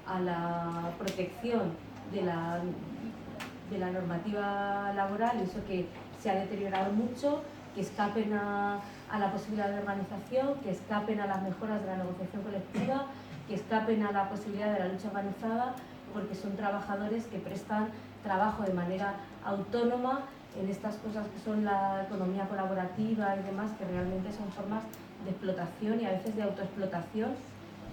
a la protección de la normativa laboral, eso que se ha deteriorado mucho, que escapen a la posibilidad de organización, que escapen a las mejoras de la negociación colectiva, que escapen a la posibilidad de la lucha organizada, porque son trabajadores que prestan trabajo de manera autónoma en estas cosas que son la economía colaborativa y demás, que realmente son formas de explotación y a veces de autoexplotación,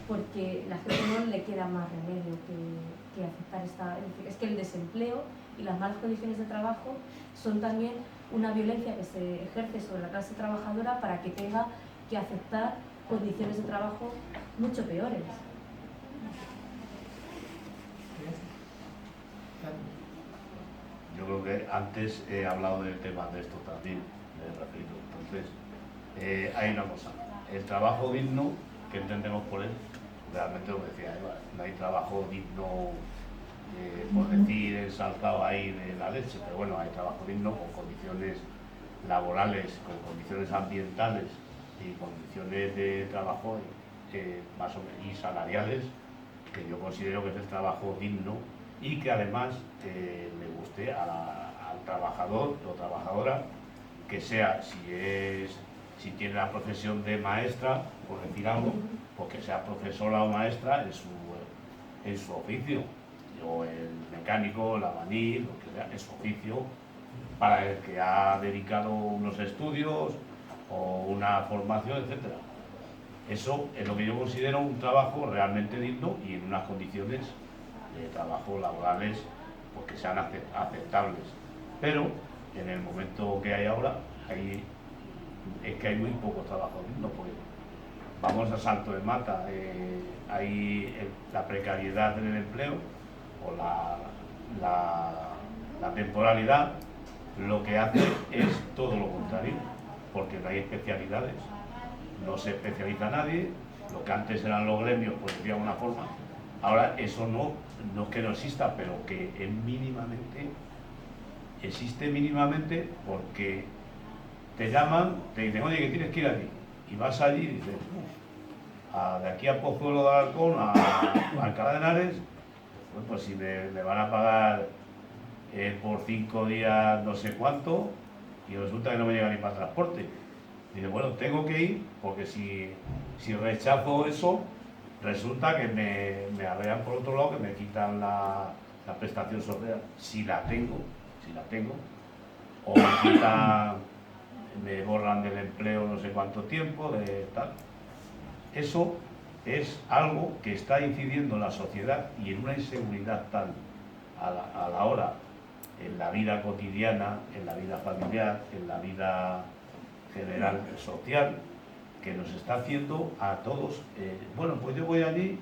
porque la gente no le queda más remedio que aceptar es que el desempleo y las malas condiciones de trabajo son también una violencia que se ejerce sobre la clase trabajadora para que tenga que aceptar condiciones de trabajo mucho peores. yo creo que antes he hablado del tema de esto también, referido. Entonces, hay una cosa, el trabajo digno, ¿qué entendemos por él? Realmente lo decía Eva, no hay trabajo digno, por decir, ensalzado ahí de la leche, pero bueno, hay trabajo digno con condiciones laborales, con condiciones ambientales y condiciones de trabajo más o menos, y salariales, que yo considero que es el trabajo digno y que además le guste al trabajador o trabajadora, que sea, si tiene la profesión de maestra, por decir algo, pues que sea profesora o maestra en su oficio, o el mecánico, el albañil, lo que sea, en su oficio, para el que ha dedicado unos estudios o una formación, etcétera. Eso es lo que yo considero un trabajo realmente digno y en unas condiciones de trabajo laborales pues que sean aceptables. Pero en el momento que hay ahora, es que hay muy pocos trabajos dignos, porque vamos a salto de mata, hay la precariedad en el empleo o la temporalidad, lo que hace es todo lo contrario, porque no hay especialidades, no se especializa nadie, lo que antes eran los gremios, por decir de alguna forma, ahora eso no es que no exista, pero que es existe mínimamente, porque te llaman, te dicen, oye, que tienes que ir allí, y vas allí y dices, de aquí a Pozuelo de Alarcón, a Alcalá de Henares, pues si me van a pagar por 5 días no sé cuánto, y resulta que no me llega ni para transporte. Dice, bueno, tengo que ir, porque si rechazo eso, resulta que me arrean por otro lado, que me quitan la prestación social, si la tengo, o me borran del empleo no sé cuánto tiempo, de tal. Eso es algo que está incidiendo en la sociedad y en una inseguridad tal a la hora, en la vida cotidiana, en la vida familiar, en la vida general social, que nos está haciendo a todos, bueno, pues yo voy allí,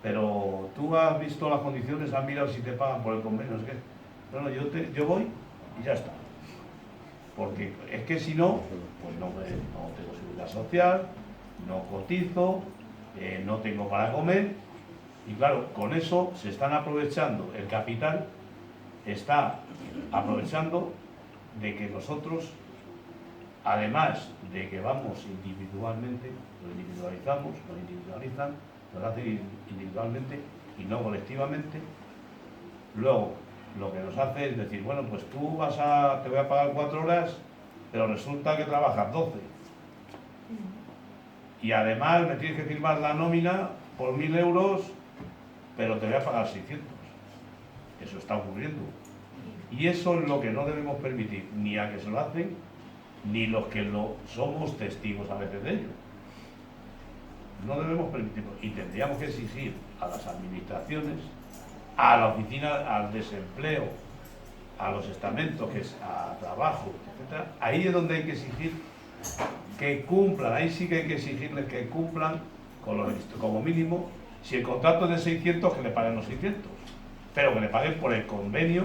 pero tú has visto las condiciones, has mirado si te pagan por el convenio, es que, no, yo voy y ya está. Porque es que si no, pues no tengo seguridad social, no cotizo, no tengo para comer, y claro, con eso se están aprovechando, el capital está aprovechando de que nosotros, además de que vamos individualmente, lo individualizamos, nos individualizan, nos hacen individualmente y no colectivamente. Luego, lo que nos hace es decir, bueno, pues tú te voy a pagar 4 horas, pero resulta que trabajas 12. Y además me tienes que firmar la nómina por 1.000 euros, pero te voy a pagar 600. Eso está ocurriendo. Y eso es lo que no debemos permitir, ni a que se lo hacen, ni los que somos testigos a veces de ello. No debemos permitirlo. Y tendríamos que exigir a las administraciones, a la oficina, al desempleo, a los estamentos, que es a trabajo, etc. Ahí es donde hay que exigir que cumplan, ahí sí que hay que exigirles que cumplan con lo previsto. Como mínimo, si el contrato es de 600, que le paguen los 600, pero que le paguen por el convenio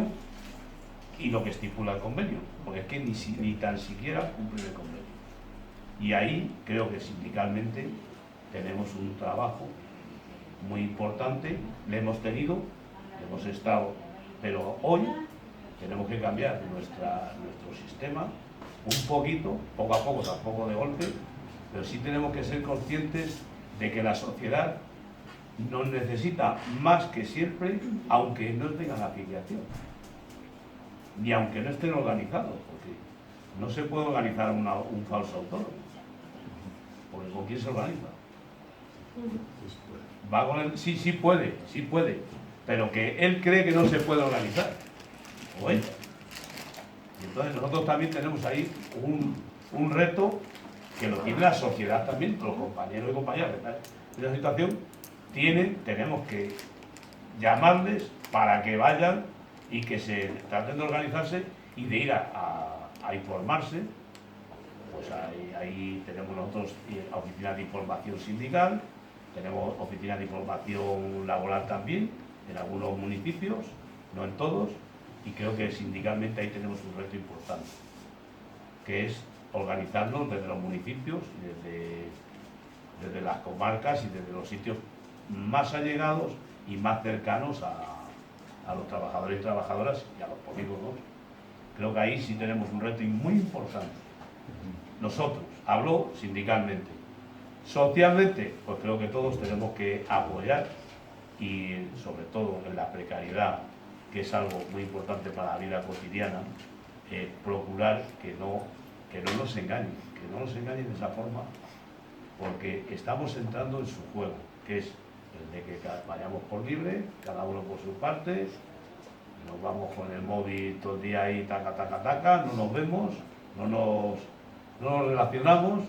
y lo que estipula el convenio, porque es que ni tan siquiera cumplen el convenio. Y ahí creo que sindicalmente tenemos un trabajo muy importante, le hemos tenido, hemos estado, pero hoy tenemos que cambiar nuestro sistema un poquito, poco a poco, tampoco de golpe, pero sí tenemos que ser conscientes de que la sociedad nos necesita más que siempre, aunque no tengan afiliación, ni aunque no estén organizados, porque no se puede organizar un falso autónomo, porque ¿con quién se organiza? Va con él, sí puede, pero que él cree que no se puede organizar, o ella. Y entonces nosotros también tenemos ahí un reto que lo tiene la sociedad también, los compañeros y compañeras de esa situación, tenemos que llamarles para que vayan y que se traten de organizarse y de ir a informarse. Pues ahí tenemos nosotros oficinas de información sindical, tenemos oficinas de información laboral también en algunos municipios, no en todos, y creo que sindicalmente ahí tenemos un reto importante, que es organizarnos desde los municipios, desde las comarcas y desde los sitios más allegados y más cercanos a los trabajadores y trabajadoras y a los polígonos. Creo que ahí sí tenemos un reto muy importante. Nosotros, hablo sindicalmente. Socialmente, pues creo que todos tenemos que apoyar y sobre todo en la precariedad, que es algo muy importante para la vida cotidiana, procurar que no nos engañen, de esa forma, porque estamos entrando en su juego, que es el de que vayamos por libre, cada uno por su parte, nos vamos con el móvil todo el día ahí, taca, taca, taca, no nos vemos, no nos relacionamos,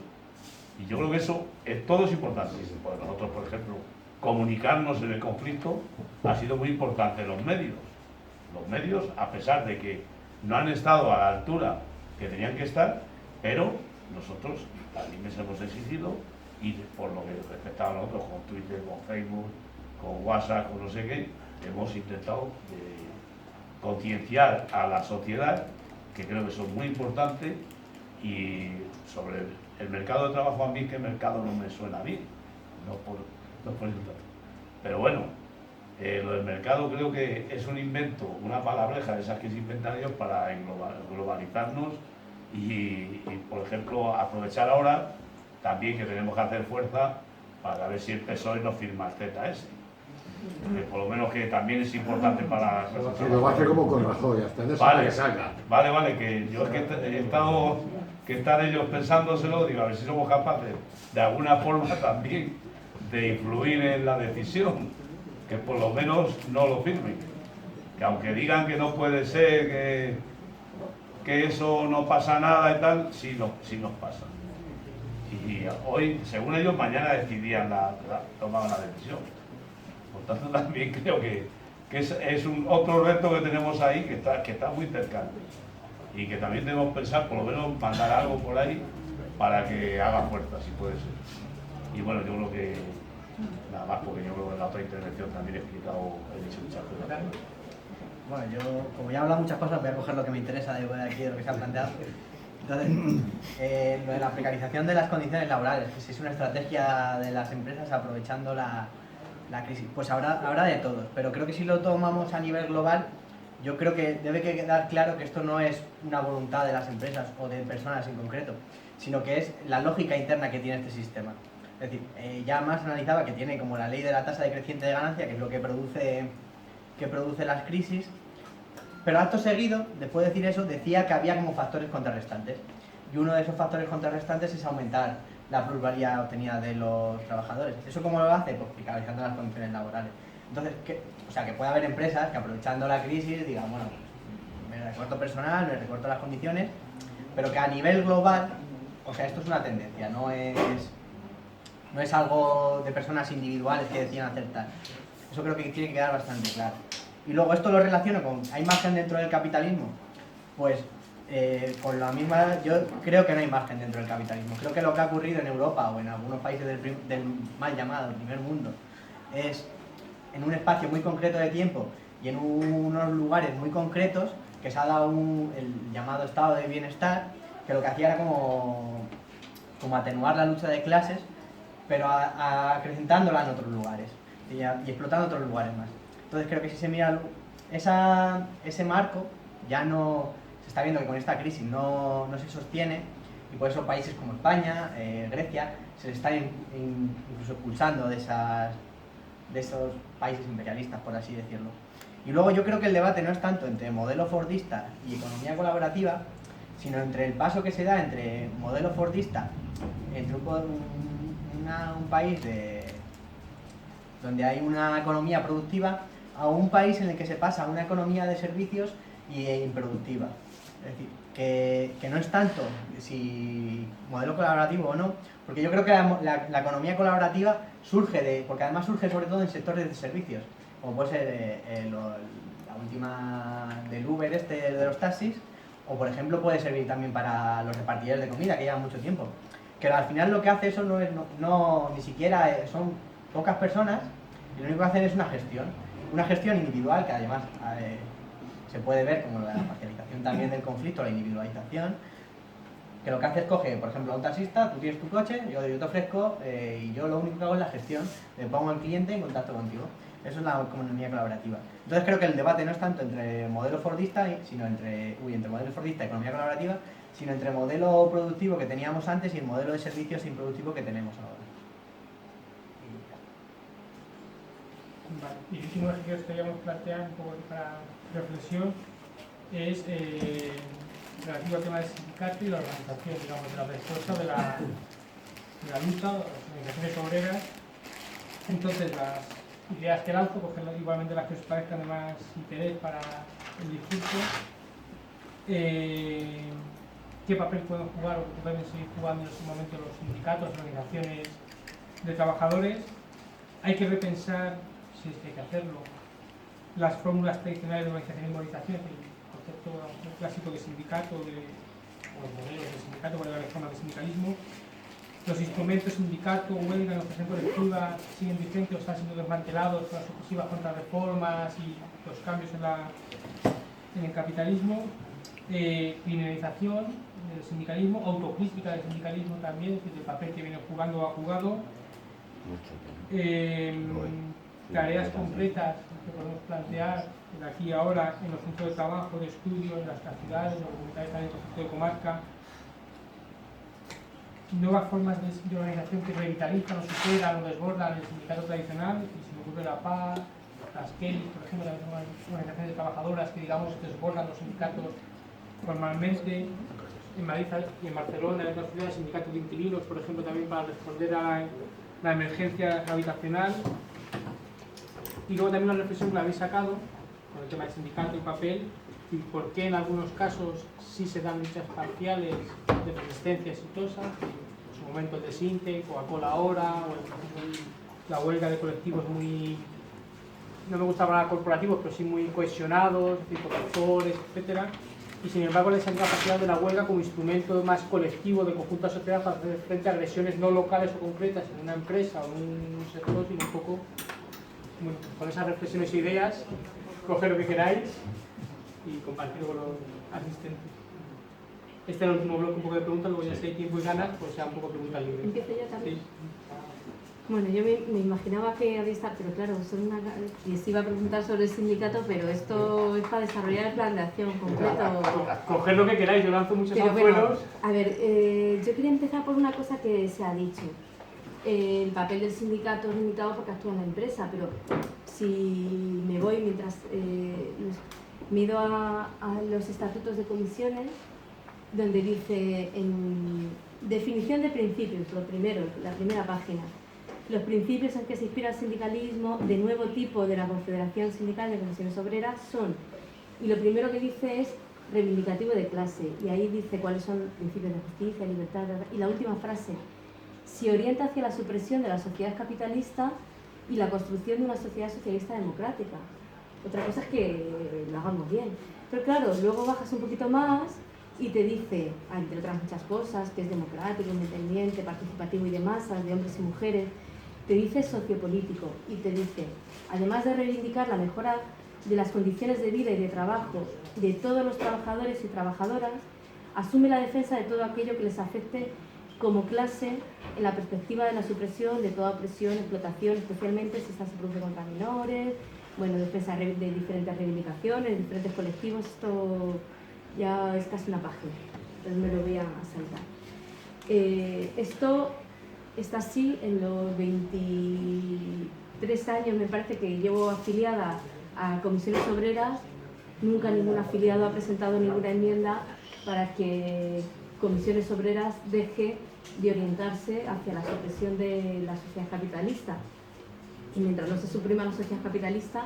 y yo creo que eso todo es importante. Pues nosotros, por ejemplo, comunicarnos en el conflicto ha sido muy importante en los medios. Los medios, a pesar de que no han estado a la altura que tenían que estar, pero nosotros también les hemos exigido, y por lo que respecta a nosotros, con Twitter, con Facebook, con WhatsApp, con no sé qué, hemos intentado concienciar a la sociedad, que creo que eso es muy importante. Y sobre el mercado de trabajo, a mí que el mercado no me suena bien, no por eso. Pero bueno, lo del mercado creo que es un invento, una palabreja de esas que se inventan ellos para globalizarnos y, por ejemplo, aprovechar ahora también que tenemos que hacer fuerza para ver si el PSOE nos firma el ZS. Por lo menos que también es importante para... Si lo va a hacer como con Rajoy, hasta en eso vale, que salga. Vale, que yo que he estado, que están ellos pensándoselo, digo, a ver si somos capaces de alguna forma también de influir en la decisión, que por lo menos no lo firmen. Que aunque digan que no puede ser, que eso no pasa nada y tal, sí nos pasa. Y hoy, según ellos, mañana tomaban la decisión. Por tanto, también creo que es otro reto que tenemos ahí, que está muy cercano. Y que también debemos pensar, por lo menos, mandar algo por ahí para que haga fuerza, si puede ser. Y bueno, yo creo que nada más, porque yo creo que en la otra intervención también he explicado, he dicho muchas cosas. Bueno, yo, como ya he hablado muchas cosas, voy a coger lo que me interesa de aquí, de lo que se ha planteado. Entonces, lo de la precarización de las condiciones laborales, que si es una estrategia de las empresas aprovechando la crisis, pues habrá de todos, pero creo que si lo tomamos a nivel global, yo creo que debe quedar claro que esto no es una voluntad de las empresas o de personas en concreto, sino que es la lógica interna que tiene este sistema. Es decir, ya más analizaba que tiene como la ley de la tasa decreciente de ganancia, que es lo que produce las crisis, pero acto seguido, después de decir eso, decía que había como factores contrarrestantes, y uno de esos factores contrarrestantes es aumentar la plusvalía obtenida de los trabajadores. ¿Eso cómo lo hace? Pues precarizando las condiciones laborales. Entonces, que puede haber empresas que aprovechando la crisis digan, bueno, me recorto personal, me recorto las condiciones, pero que a nivel global, o sea, esto es una tendencia, no es algo de personas individuales que decían hacer tal. Eso creo que tiene que quedar bastante claro. Y luego esto lo relaciono con, ¿hay margen dentro del capitalismo? Pues con la misma, yo creo que no hay margen dentro del capitalismo. Creo que lo que ha ocurrido en Europa o en algunos países del mal llamado primer mundo es en un espacio muy concreto de tiempo y en unos lugares muy concretos que se ha dado el llamado estado de bienestar, que lo que hacía era como atenuar la lucha de clases, pero acrecentándola en otros lugares y explotando otros lugares más. Entonces creo que si se mira ese marco, ya no se está viendo que con esta crisis no se sostiene, y por eso países como España, Grecia, se les están incluso expulsando de esos países imperialistas, por así decirlo. Y luego yo creo que el debate no es tanto entre modelo fordista y economía colaborativa, sino entre el paso que se da entre modelo fordista, entre un país donde hay una economía productiva, a un país en el que se pasa a una economía de servicios y improductiva. Es decir, que no es tanto si modelo colaborativo o no, porque yo creo que la economía colaborativa porque además surge sobre todo en sectores de servicios, como puede ser la última del Uber de los taxis, o por ejemplo puede servir también para los repartidores de comida, que llevan mucho tiempo. Que al final lo que hace eso ni siquiera son pocas personas, y lo único que hacen es una gestión individual, que además se puede ver como la parcialización también del conflicto, la individualización, que lo que hace es coge, por ejemplo, a un taxista, tú tienes tu coche, yo te ofrezco, y yo lo único que hago es la gestión, le pongo al cliente en contacto contigo. Eso es la economía colaborativa. Entonces creo que el debate no es tanto entre modelo fordista, entre modelo fordista y economía colaborativa, sino entre el modelo productivo que teníamos antes y el modelo de servicios improductivo que tenemos ahora. Vale. Y el último ejercicio que queríamos plantear un poco para reflexión es relativo al tema del sindicato y la organización, digamos, de la respuesta de la lucha, de las organizaciones obreras. Entonces, las ideas que lanzo, coger igualmente las que os parezcan de más interés para el discurso. ¿Qué papel pueden jugar o pueden seguir jugando en este momento los sindicatos, organizaciones de trabajadores? Hay que repensar, si es que hay que hacerlo, las fórmulas tradicionales de organización y movilización, el concepto clásico de sindicato, o los modelos de sindicato, o la forma de sindicalismo. Los instrumentos sindicato, huelga, negociación colectiva siguen vigentes o están siendo desmantelados por las sucesivas contrarreformas y los cambios en el capitalismo. Criminalización del sindicalismo, autocrítica del sindicalismo también, es decir, el papel que viene jugando o ha jugado. Tareas concretas que podemos plantear de aquí a ahora en los centros de trabajo, de estudio, en las ciudades, en los comunidades también, concepto de comarca. Nuevas formas de organización que revitalizan o superan o desbordan el sindicato tradicional, y se me ocurre la PAC, las Kellys, por ejemplo, también son organizaciones de trabajadoras que, digamos, desbordan los sindicatos formalmente. En Madrid y en Barcelona, en otras ciudades, sindicatos de inquilinos, por ejemplo, también para responder a la emergencia habitacional. Y luego también una reflexión que la habéis sacado con el tema del sindicato y papel, y por qué en algunos casos sí se dan luchas parciales de resistencia exitosas, en su momento el de Sinte, Coca-Cola ahora, o la huelga de colectivos muy, no me gusta hablar corporativos, pero sí muy cohesionados, tipo doctores, etcétera. Y sin embargo la incapacidad de la huelga como instrumento más colectivo de conjunta social para hacer frente a agresiones no locales o concretas en una empresa o en un sector, sino un poco, bueno, con esas reflexiones e ideas, coger lo que queráis y compartirlo con los asistentes. Este es el último bloque, un poco de preguntas, luego ya si hay tiempo y ganas, pues sea un poco pregunta libre. ¿Empiezo yo también? Sí. Bueno, yo me imaginaba que había estado, pero claro, y se iba a preguntar sobre el sindicato, pero esto es para desarrollar el plan de acción completo. Coger lo que queráis, yo lanzo muchos Pero anzuelos. bueno, a ver, yo quería empezar por una cosa que se ha dicho. El papel del sindicato es limitado porque actúa en la empresa, pero si me voy mientras me he ido a los estatutos de comisiones, donde dice en definición de principios, lo primero, la primera página. Los principios en que se inspira el sindicalismo de nuevo tipo de la Confederación Sindical de Comisiones Obreras son, y lo primero que dice es reivindicativo de clase, y ahí dice cuáles son los principios de justicia, libertad, y la última frase, se orienta hacia la supresión de la sociedad capitalista y la construcción de una sociedad socialista democrática. Otra cosa es que lo hagamos bien. Pero claro, luego bajas un poquito más y te dice, entre otras muchas cosas, que es democrático, independiente, participativo y de masas, de hombres y mujeres, te dice sociopolítico y te dice, además de reivindicar la mejora de las condiciones de vida y de trabajo de todos los trabajadores y trabajadoras, asume la defensa de todo aquello que les afecte como clase en la perspectiva de la supresión de toda opresión, explotación, especialmente si esta se produce contra menores, bueno, defensa de diferentes reivindicaciones, diferentes colectivos. Esto ya es casi una página, entonces me lo voy a saltar. Esto está así en los 23 años, me parece, que llevo afiliada a Comisiones Obreras. Nunca ningún afiliado ha presentado ninguna enmienda para que Comisiones Obreras deje de orientarse hacia la supresión de la sociedad capitalista. Y mientras no se suprima la sociedad capitalista,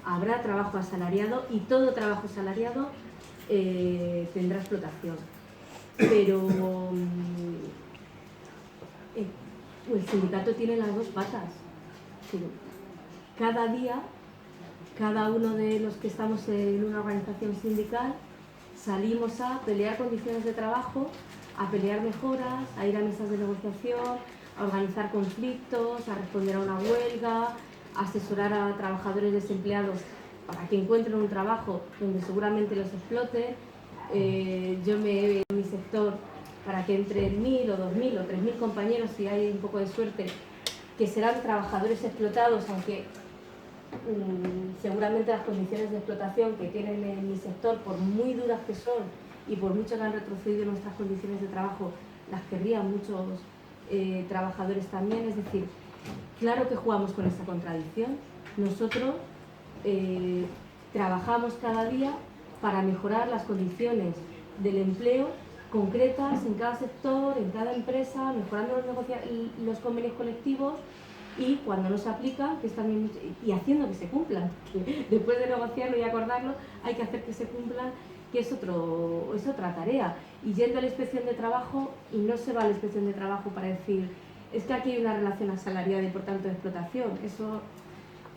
habrá trabajo asalariado, y todo trabajo asalariado tendrá explotación. Pero el sindicato tiene las dos patas. Cada día, cada uno de los que estamos en una organización sindical salimos a pelear condiciones de trabajo, a pelear mejoras, a ir a mesas de negociación, a organizar conflictos, a responder a una huelga, a asesorar a trabajadores desempleados para que encuentren un trabajo donde seguramente los exploten. Yo me en mi sector para que entren 1.000 o 2.000 o 3.000 compañeros, si hay un poco de suerte, que serán trabajadores explotados, aunque seguramente las condiciones de explotación que tienen en mi sector, por muy duras que son y por mucho que han retrocedido nuestras condiciones de trabajo, las querrían muchos trabajadores también. Es decir, claro que jugamos con esa contradicción. Nosotros trabajamos cada día para mejorar las condiciones del empleo concretas en cada sector, en cada empresa, mejorando los convenios colectivos y cuando no se aplican, que es también, y haciendo que se cumplan. Después de negociarlo y acordarlo, hay que hacer que se cumplan, que es otra tarea. Y yendo a la inspección de trabajo, y no se va a la inspección de trabajo para decir, es que aquí hay una relación asalariada y por tanto de explotación,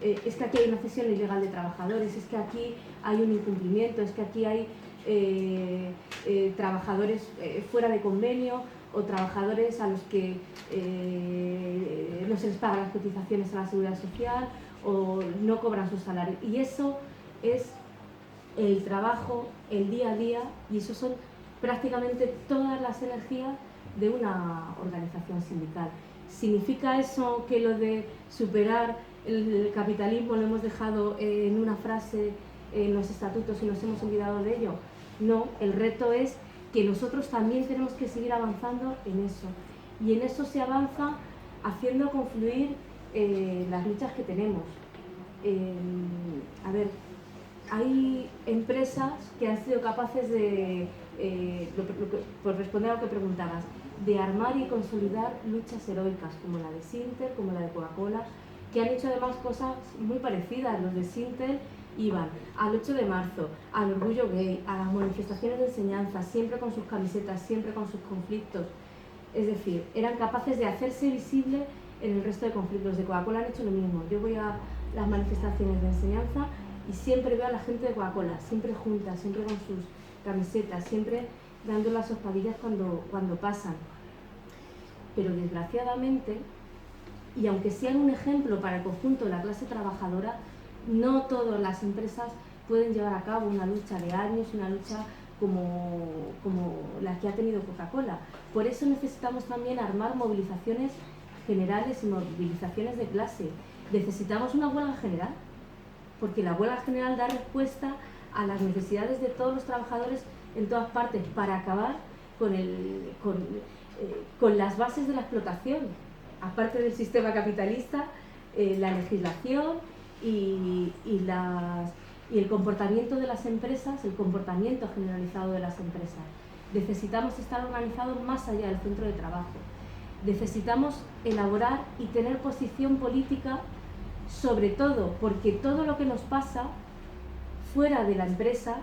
es que aquí hay una cesión ilegal de trabajadores, es que aquí hay un incumplimiento, es que aquí hay trabajadores fuera de convenio o trabajadores a los que no se les pagan las cotizaciones a la seguridad social o no cobran su salario. Y eso es el trabajo, el día a día, y eso son prácticamente todas las energías de una organización sindical. ¿Significa eso que lo de superar el capitalismo lo hemos dejado en una frase en los estatutos y nos hemos olvidado de ello? No, el reto es que nosotros también tenemos que seguir avanzando en eso. Y en eso se avanza haciendo confluir las luchas que tenemos. A ver, hay empresas que han sido capaces de, por responder a lo que preguntabas, de armar y consolidar luchas heroicas, como la de Sintel, como la de Coca-Cola, que han hecho además cosas muy parecidas. Los de Sintel iban al 8 de marzo, al orgullo gay, a las manifestaciones de enseñanza, siempre con sus camisetas, siempre con sus conflictos. Es decir, eran capaces de hacerse visible en el resto de conflictos. Los de Coca-Cola han hecho lo mismo. Yo voy a las manifestaciones de enseñanza y siempre veo a la gente de Coca-Cola, siempre junta, siempre con sus camisetas, siempre dando las hospadillas cuando pasan. Pero desgraciadamente, y aunque sean un ejemplo para el conjunto de la clase trabajadora, no todas las empresas pueden llevar a cabo una lucha de años, una lucha como la que ha tenido Coca-Cola. Por eso necesitamos también armar movilizaciones generales y movilizaciones de clase. Necesitamos una huelga general, porque la huelga general da respuesta a las necesidades de todos los trabajadores en todas partes para acabar con las bases de la explotación, aparte del sistema capitalista, la legislación y el comportamiento de las empresas, el comportamiento generalizado de las empresas. Necesitamos estar organizados más allá del centro de trabajo. Necesitamos elaborar y tener posición política, sobre todo porque todo lo que nos pasa fuera de la empresa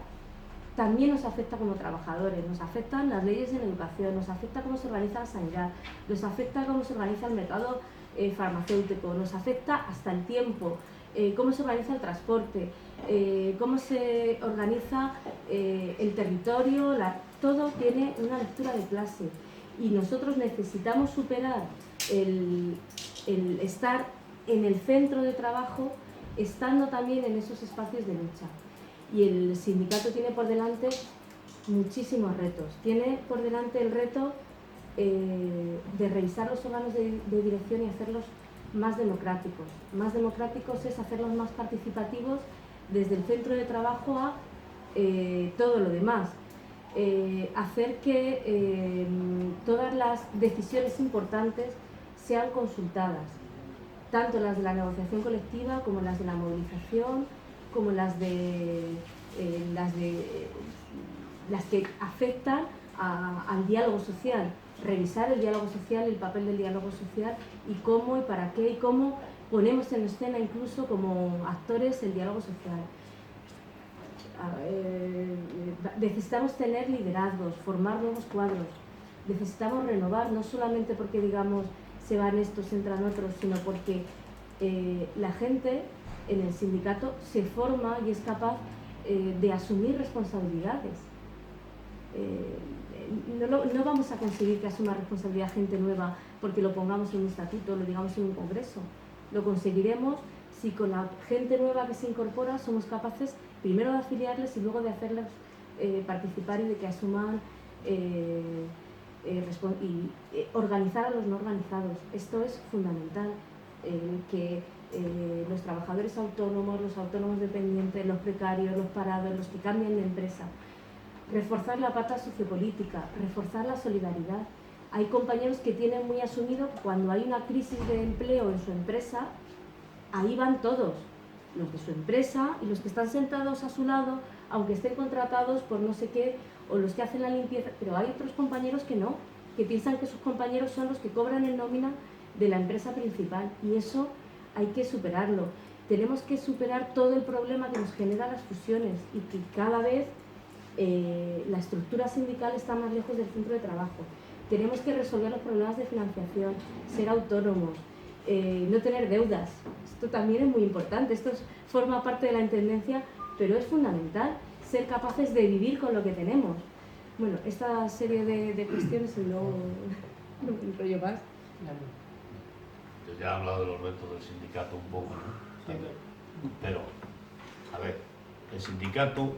también nos afecta como trabajadores. Nos afectan las leyes en educación, nos afecta cómo se organiza la sanidad, nos afecta cómo se organiza el mercado farmacéutico, nos afecta hasta el tiempo, cómo se organiza el transporte, cómo se organiza el territorio, todo tiene una lectura de clase. Y nosotros necesitamos superar el estar en el centro de trabajo, estando también en esos espacios de lucha. Y el sindicato tiene por delante muchísimos retos. Tiene por delante el reto de revisar los órganos de dirección y hacerlos más democráticos. Más democráticos es hacerlos más participativos desde el centro de trabajo a todo lo demás. Hacer que todas las decisiones importantes sean consultadas, tanto las de la negociación colectiva como las de la movilización, como las que afectan al diálogo social. Revisar el diálogo social, el papel del diálogo social y cómo y para qué y cómo ponemos en escena incluso como actores el diálogo social. Necesitamos tener liderazgos, formar nuevos cuadros, necesitamos renovar, no solamente porque digamos se van estos, entran otros, sino porque la gente en el sindicato se forma y es capaz de asumir responsabilidades. No vamos a conseguir que asuma responsabilidad gente nueva porque lo pongamos en un estatuto, lo digamos en un congreso. Lo conseguiremos si con la gente nueva que se incorpora somos capaces primero de afiliarles y luego de hacerles participar y de que asuman y organizar a los no organizados. Esto es fundamental, que los trabajadores autónomos, los autónomos dependientes, los precarios, los parados, los que cambian de empresa. Reforzar la pata sociopolítica, reforzar la solidaridad. Hay compañeros que tienen muy asumido que cuando hay una crisis de empleo en su empresa, ahí van todos, los de su empresa y los que están sentados a su lado, aunque estén contratados por no sé qué, o los que hacen la limpieza, pero hay otros compañeros que no, que piensan que sus compañeros son los que cobran en nómina de la empresa principal, y eso hay que superarlo. Tenemos que superar todo el problema que nos genera las fusiones y que cada vez la estructura sindical está más lejos del centro de trabajo. Tenemos que resolver los problemas de financiación, ser autónomos, no tener deudas. Esto también es muy importante, forma parte de la intendencia, pero es fundamental ser capaces de vivir con lo que tenemos. Bueno, esta serie de cuestiones no me enrollo más. Yo ya he hablado de los retos del sindicato un poco, ¿no? Pero, a ver, el sindicato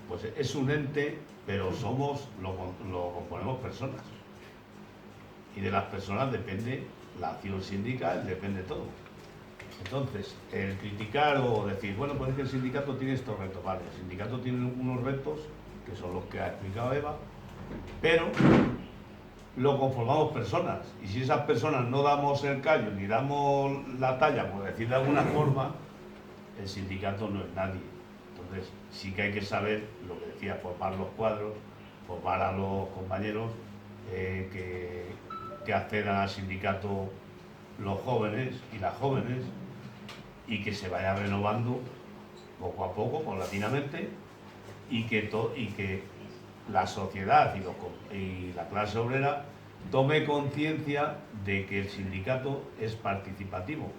pues es un ente, pero lo componemos personas. Y de las personas depende la acción sindical, depende todo. Entonces, el criticar o decir, bueno, pues es que el sindicato tiene estos retos, vale, el sindicato tiene unos retos, que son los que ha explicado Eva, pero lo conformamos personas, y si esas personas no damos el callo, ni damos la talla, por decir de alguna forma, el sindicato no es nadie. Entonces, sí que hay que saber, lo que decía, formar los cuadros, formar a los compañeros, que accedan al sindicato los jóvenes y las jóvenes, y que se vaya renovando poco a poco, paulatinamente, y que la sociedad y la clase obrera tome conciencia de que el sindicato es participativo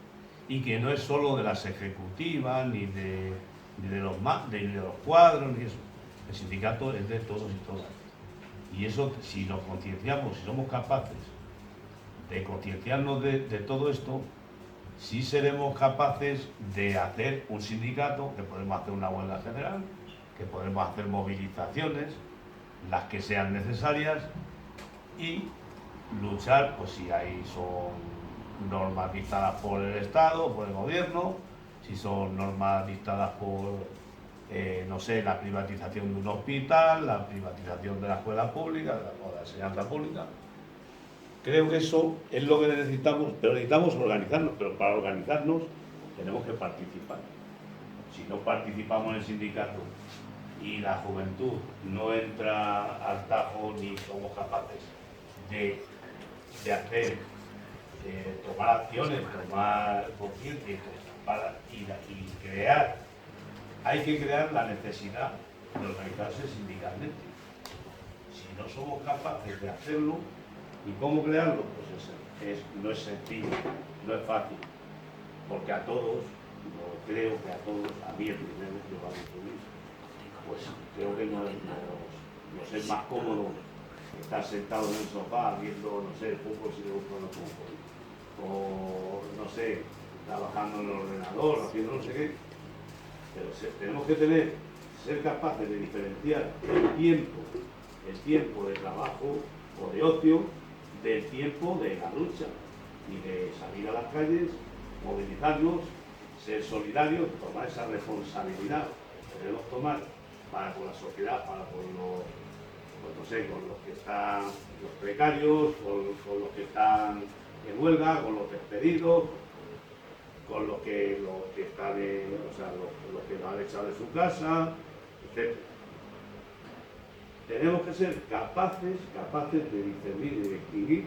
y que no es solo de las ejecutivas ni de los cuadros ni eso. El sindicato es de todos y todas, y eso, si nos concienciamos, si somos capaces de concienciarnos de todo esto, sí seremos capaces de hacer un sindicato, que podemos hacer una huelga general, que podemos hacer movilizaciones, las que sean necesarias, y luchar, pues si son normas dictadas por el Estado, por el gobierno, si son normas dictadas por, no sé, la privatización de un hospital, la privatización de la escuela pública o de la enseñanza pública. Creo que eso es lo que necesitamos, pero necesitamos organizarnos, pero para organizarnos tenemos que participar. Si no participamos en el sindicato y la juventud no entra al tajo ni somos capaces de hacer, tomar acciones, tomar conciencia y crear, hay que crear la necesidad de organizarse sindicalmente. Si no somos capaces de hacerlo, ¿y cómo crearlo? Pues no es sencillo, no es fácil, porque a todos, creo que a todos, a mí el primero, yo lo hago, pues creo que nos es más cómodo estar sentado en el sofá viendo, no sé, el fútbol si le gusta el fútbol, o no sé, trabajando en el ordenador, haciendo no sé qué, pero tenemos que ser capaces de diferenciar el tiempo de trabajo o de ocio del tiempo de la lucha y de salir a las calles, movilizarnos, ser solidarios, tomar esa responsabilidad que debemos tomar para con la sociedad, para con los, pues no sé, con los que están los precarios, con los que están en huelga, con los despedidos, con los que están, los que lo han echado de su casa, etc. Tenemos que ser capaces de discernir y de distinguir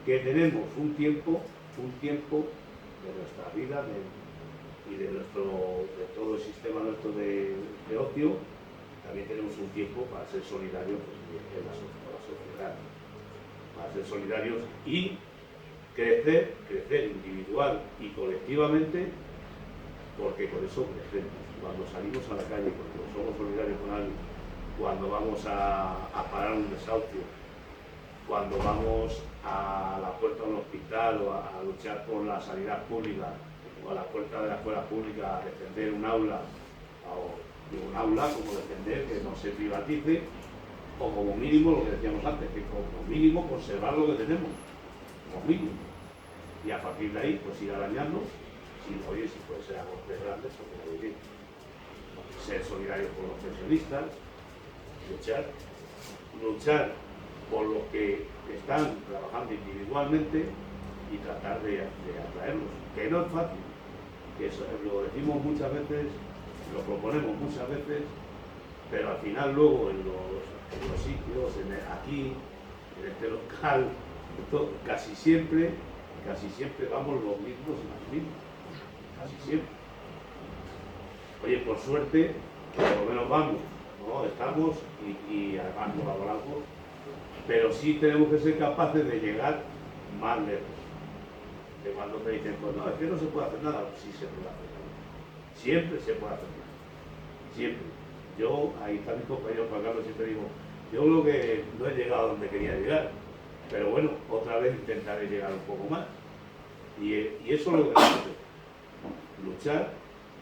que tenemos un tiempo de nuestra vida y de todo el sistema nuestro de ocio. También tenemos un tiempo para ser solidarios en la sociedad, para ser solidarios y crecer individual y colectivamente, porque con eso crecemos. Cuando salimos a la calle, cuando somos solidarios con alguien, cuando vamos a parar un desahucio, cuando vamos a la puerta de un hospital o a luchar por la sanidad pública, o a la puerta de la escuela pública a defender un aula, como defender que no se privatice, o como mínimo lo que decíamos antes, que como mínimo conservar lo que tenemos, como mínimo. Y a partir de ahí, pues ir arañando, si puede ser a golpes grandes, porque ser solidarios con los pensionistas, luchar por los que están trabajando individualmente y tratar de atraerlos, que no es fácil, que eso lo decimos muchas veces, lo proponemos muchas veces, pero al final luego en los sitios, aquí, en este local, casi siempre vamos los mismos y los mismos, casi siempre. Oye, por suerte, por lo menos vamos, ¿no? Estamos y además colaboramos, pero sí tenemos que ser capaces de llegar más lejos. De cuando te dicen, pues no, es que no se puede hacer nada, sí se puede hacer nada. Siempre se puede hacer nada. Siempre. Yo, ahí está mi compañero Juan Carlos, siempre digo, yo creo que no he llegado a donde quería llegar, pero bueno, otra vez intentaré llegar un poco más. Y eso es lo que tenemos que hacer. Luchar,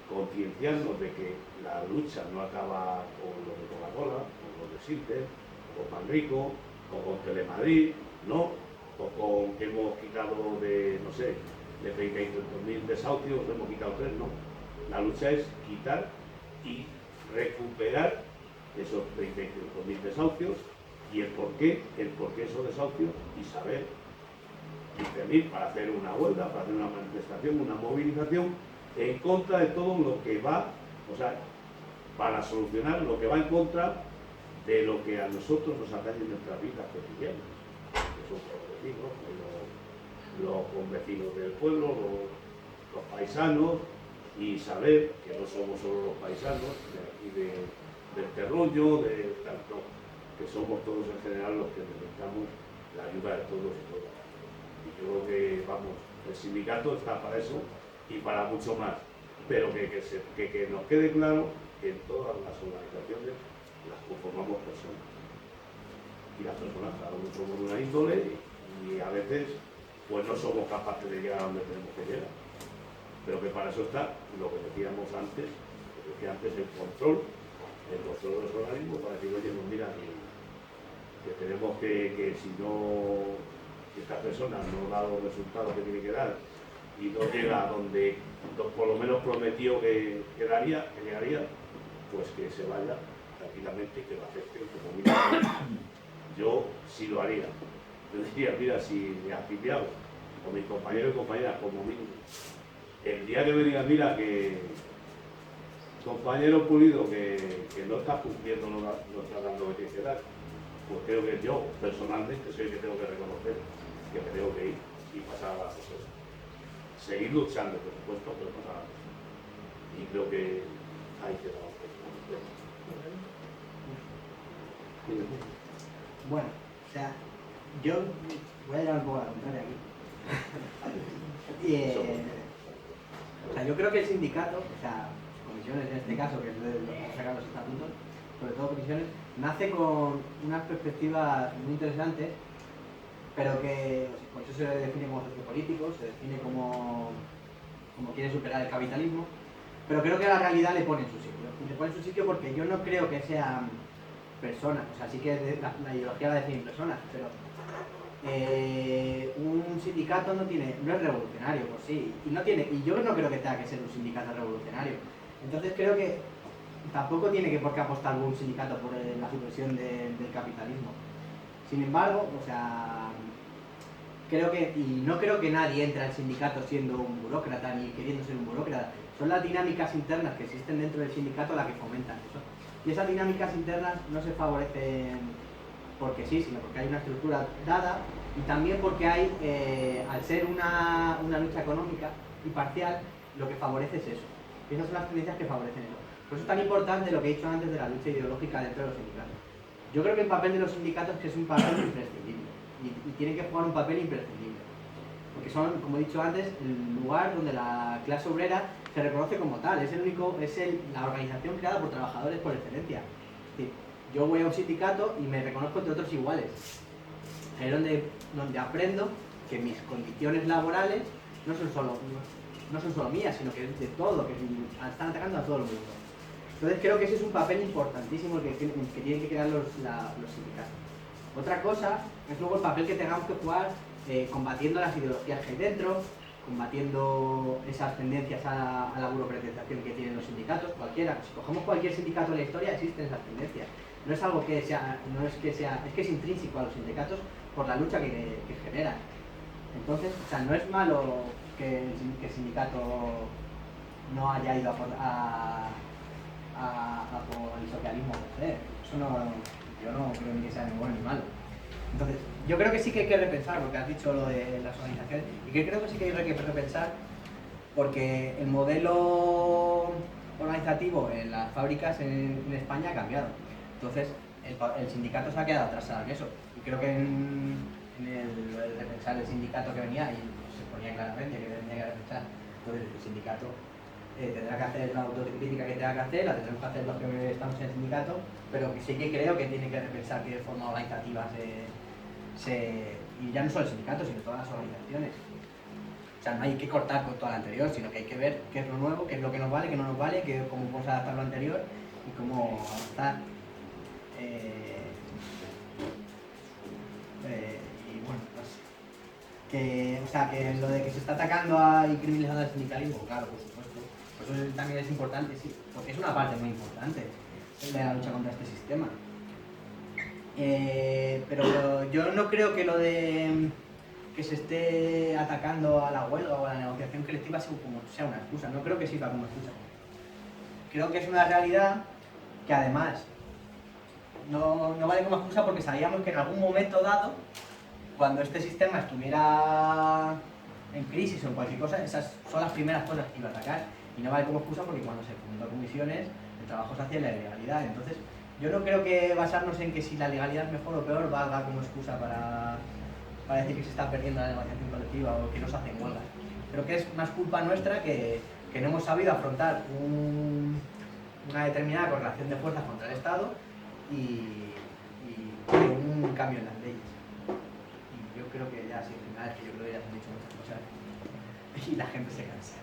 concienciarnos de que la lucha no acaba con lo de Coca-Cola, con lo de Sinter, o con Panrico, o con Telemadrid, no, o con que hemos quitado de 30.000 desahucios, hemos quitado 3, no. La lucha es quitar y recuperar esos 35.000 desahucios y el porqué esos desahucios y saber intervenir para hacer una huelga, para hacer una manifestación, una movilización en contra de todo lo que va, para solucionar lo que va en contra de lo que a nosotros nos atañe en nuestras vidas cotidianas, que son los vecinos, los convecinos del pueblo, los paisanos, y saber que no somos solo los paisanos de aquí del terruño, que somos todos en general los que necesitamos la ayuda de todos y todas. Y yo creo que, el sindicato está para eso y para mucho más, pero que nos quede claro que en todas las organizaciones las conformamos personas. Y las personas, cada uno somos de una índole y a veces pues no somos capaces de llegar a donde tenemos que llegar. Pero que para eso está lo que decíamos antes, el control de los organismos, para decir, oye, pues mira, que tenemos que si esta persona no da los resultados que tiene que dar y no llega a donde por lo menos prometió que llegaría, pues que se vaya tranquilamente y que lo acepten como mínimo. Yo sí lo haría. Yo diría, mira, si me has afiliado con mis compañeros y compañeras como mínimo, el día que me diga, mira, que compañero Pulido, que no estás cumpliendo, no estás dando lo que tienes que dar, pues creo que yo, personalmente, soy el que tengo que reconocer que me tengo que ir y pasar a las cosas. Seguir luchando, por supuesto, pero pasar a las cosas. Y creo que ahí quedamos. Bueno, yo voy a llevar un poco a la contraria aquí. Yo creo que el sindicato, comisiones en este caso, que es de lo que sacan los estatutos, sobre todo comisiones, nace con unas perspectivas muy interesantes, pero que por eso se define como sociopolítico, se define como quiere superar el capitalismo, pero creo que la realidad le pone en su sitio. Y le pone en su sitio porque yo no creo que sean personas, sí que la ideología la define personas, pero un sindicato no es revolucionario por sí, y yo no creo que tenga que ser un sindicato revolucionario. Entonces creo que tampoco tiene que por qué apostar un sindicato por la supresión del capitalismo. Sin embargo, no creo que nadie entre al sindicato siendo un burócrata ni queriendo ser un burócrata. Son las dinámicas internas que existen dentro del sindicato las que fomentan eso. Y esas dinámicas internas no se favorecen porque sí, sino porque hay una estructura dada y también porque hay, al ser una lucha económica y parcial, lo que favorece es eso. Y esas son las tendencias que favorecen eso. Por eso es tan importante lo que he dicho antes de la lucha ideológica dentro de los sindicatos. Yo creo que el papel de los sindicatos es un papel imprescindible y tienen que jugar un papel imprescindible. Porque son, como he dicho antes, el lugar donde la clase obrera se reconoce como tal. Es la organización creada por trabajadores por excelencia. Es decir, yo voy a un sindicato y me reconozco entre otros iguales. Es donde aprendo que mis condiciones laborales no son solo no son solo mías, sino que es de todo, que están atacando a todo el mundo. Entonces creo que ese es un papel importantísimo que tienen que crear los sindicatos. Otra cosa es luego el papel que tengamos que jugar combatiendo las ideologías que hay dentro, combatiendo esas tendencias a la burocratización que tienen los sindicatos, cualquiera. Si cogemos cualquier sindicato de la historia, existen esas tendencias. No es algo que sea, es que es intrínseco a los sindicatos por la lucha que generan. Entonces, o sea, no es malo que el sindicato no haya ido a por el socialismo. Eso no, yo no creo ni que sea ni bueno ni malo. Entonces, yo creo que sí que hay que repensar, porque has dicho lo de las organizaciones, y que creo que sí que hay que repensar, porque el modelo organizativo en las fábricas en España ha cambiado. Entonces, el sindicato se ha quedado atrasado en eso. Y creo que en el repensar el sindicato que venía, y se ponía claramente que tenía que repensar, entonces el sindicato tendrá que hacer la autocrítica que tenga que hacer, la tendremos que hacer los que estamos en el sindicato, pero que sí que creo que tiene que repensar qué forma organizativa y ya no solo el sindicato, sino todas las organizaciones. O sea, no hay que cortar con todo lo anterior, sino que hay que ver qué es lo nuevo, qué es lo que nos vale, qué no nos vale, cómo podemos adaptar lo anterior y cómo avanzar. Y bueno, pues o sea, que lo de que se está atacando y criminalizando al sindicalismo, claro, por supuesto. Pues eso también es importante, sí, porque es una parte muy importante de la lucha contra este sistema. Pero yo no creo que lo de que se esté atacando a la huelga o a la negociación colectiva sea una excusa. No creo que sirva como excusa. Creo que es una realidad que además no vale como excusa porque sabíamos que en algún momento dado, cuando este sistema estuviera en crisis o en cualquier cosa, esas son las primeras cosas que iba a atacar. Y no vale como excusa porque cuando se fundó comisiones, el trabajo se hacía en la ilegalidad. Entonces, yo no creo que basarnos en que si la legalidad es mejor o peor valga como excusa para decir que se está perdiendo la negociación colectiva o que no se hacen huelgas. Creo que es más culpa nuestra que no hemos sabido afrontar una determinada correlación de fuerzas contra el Estado y un cambio en las leyes. Y yo creo que ya, sí, al final es que yo creo que ya se han dicho muchas cosas y la gente se cansa.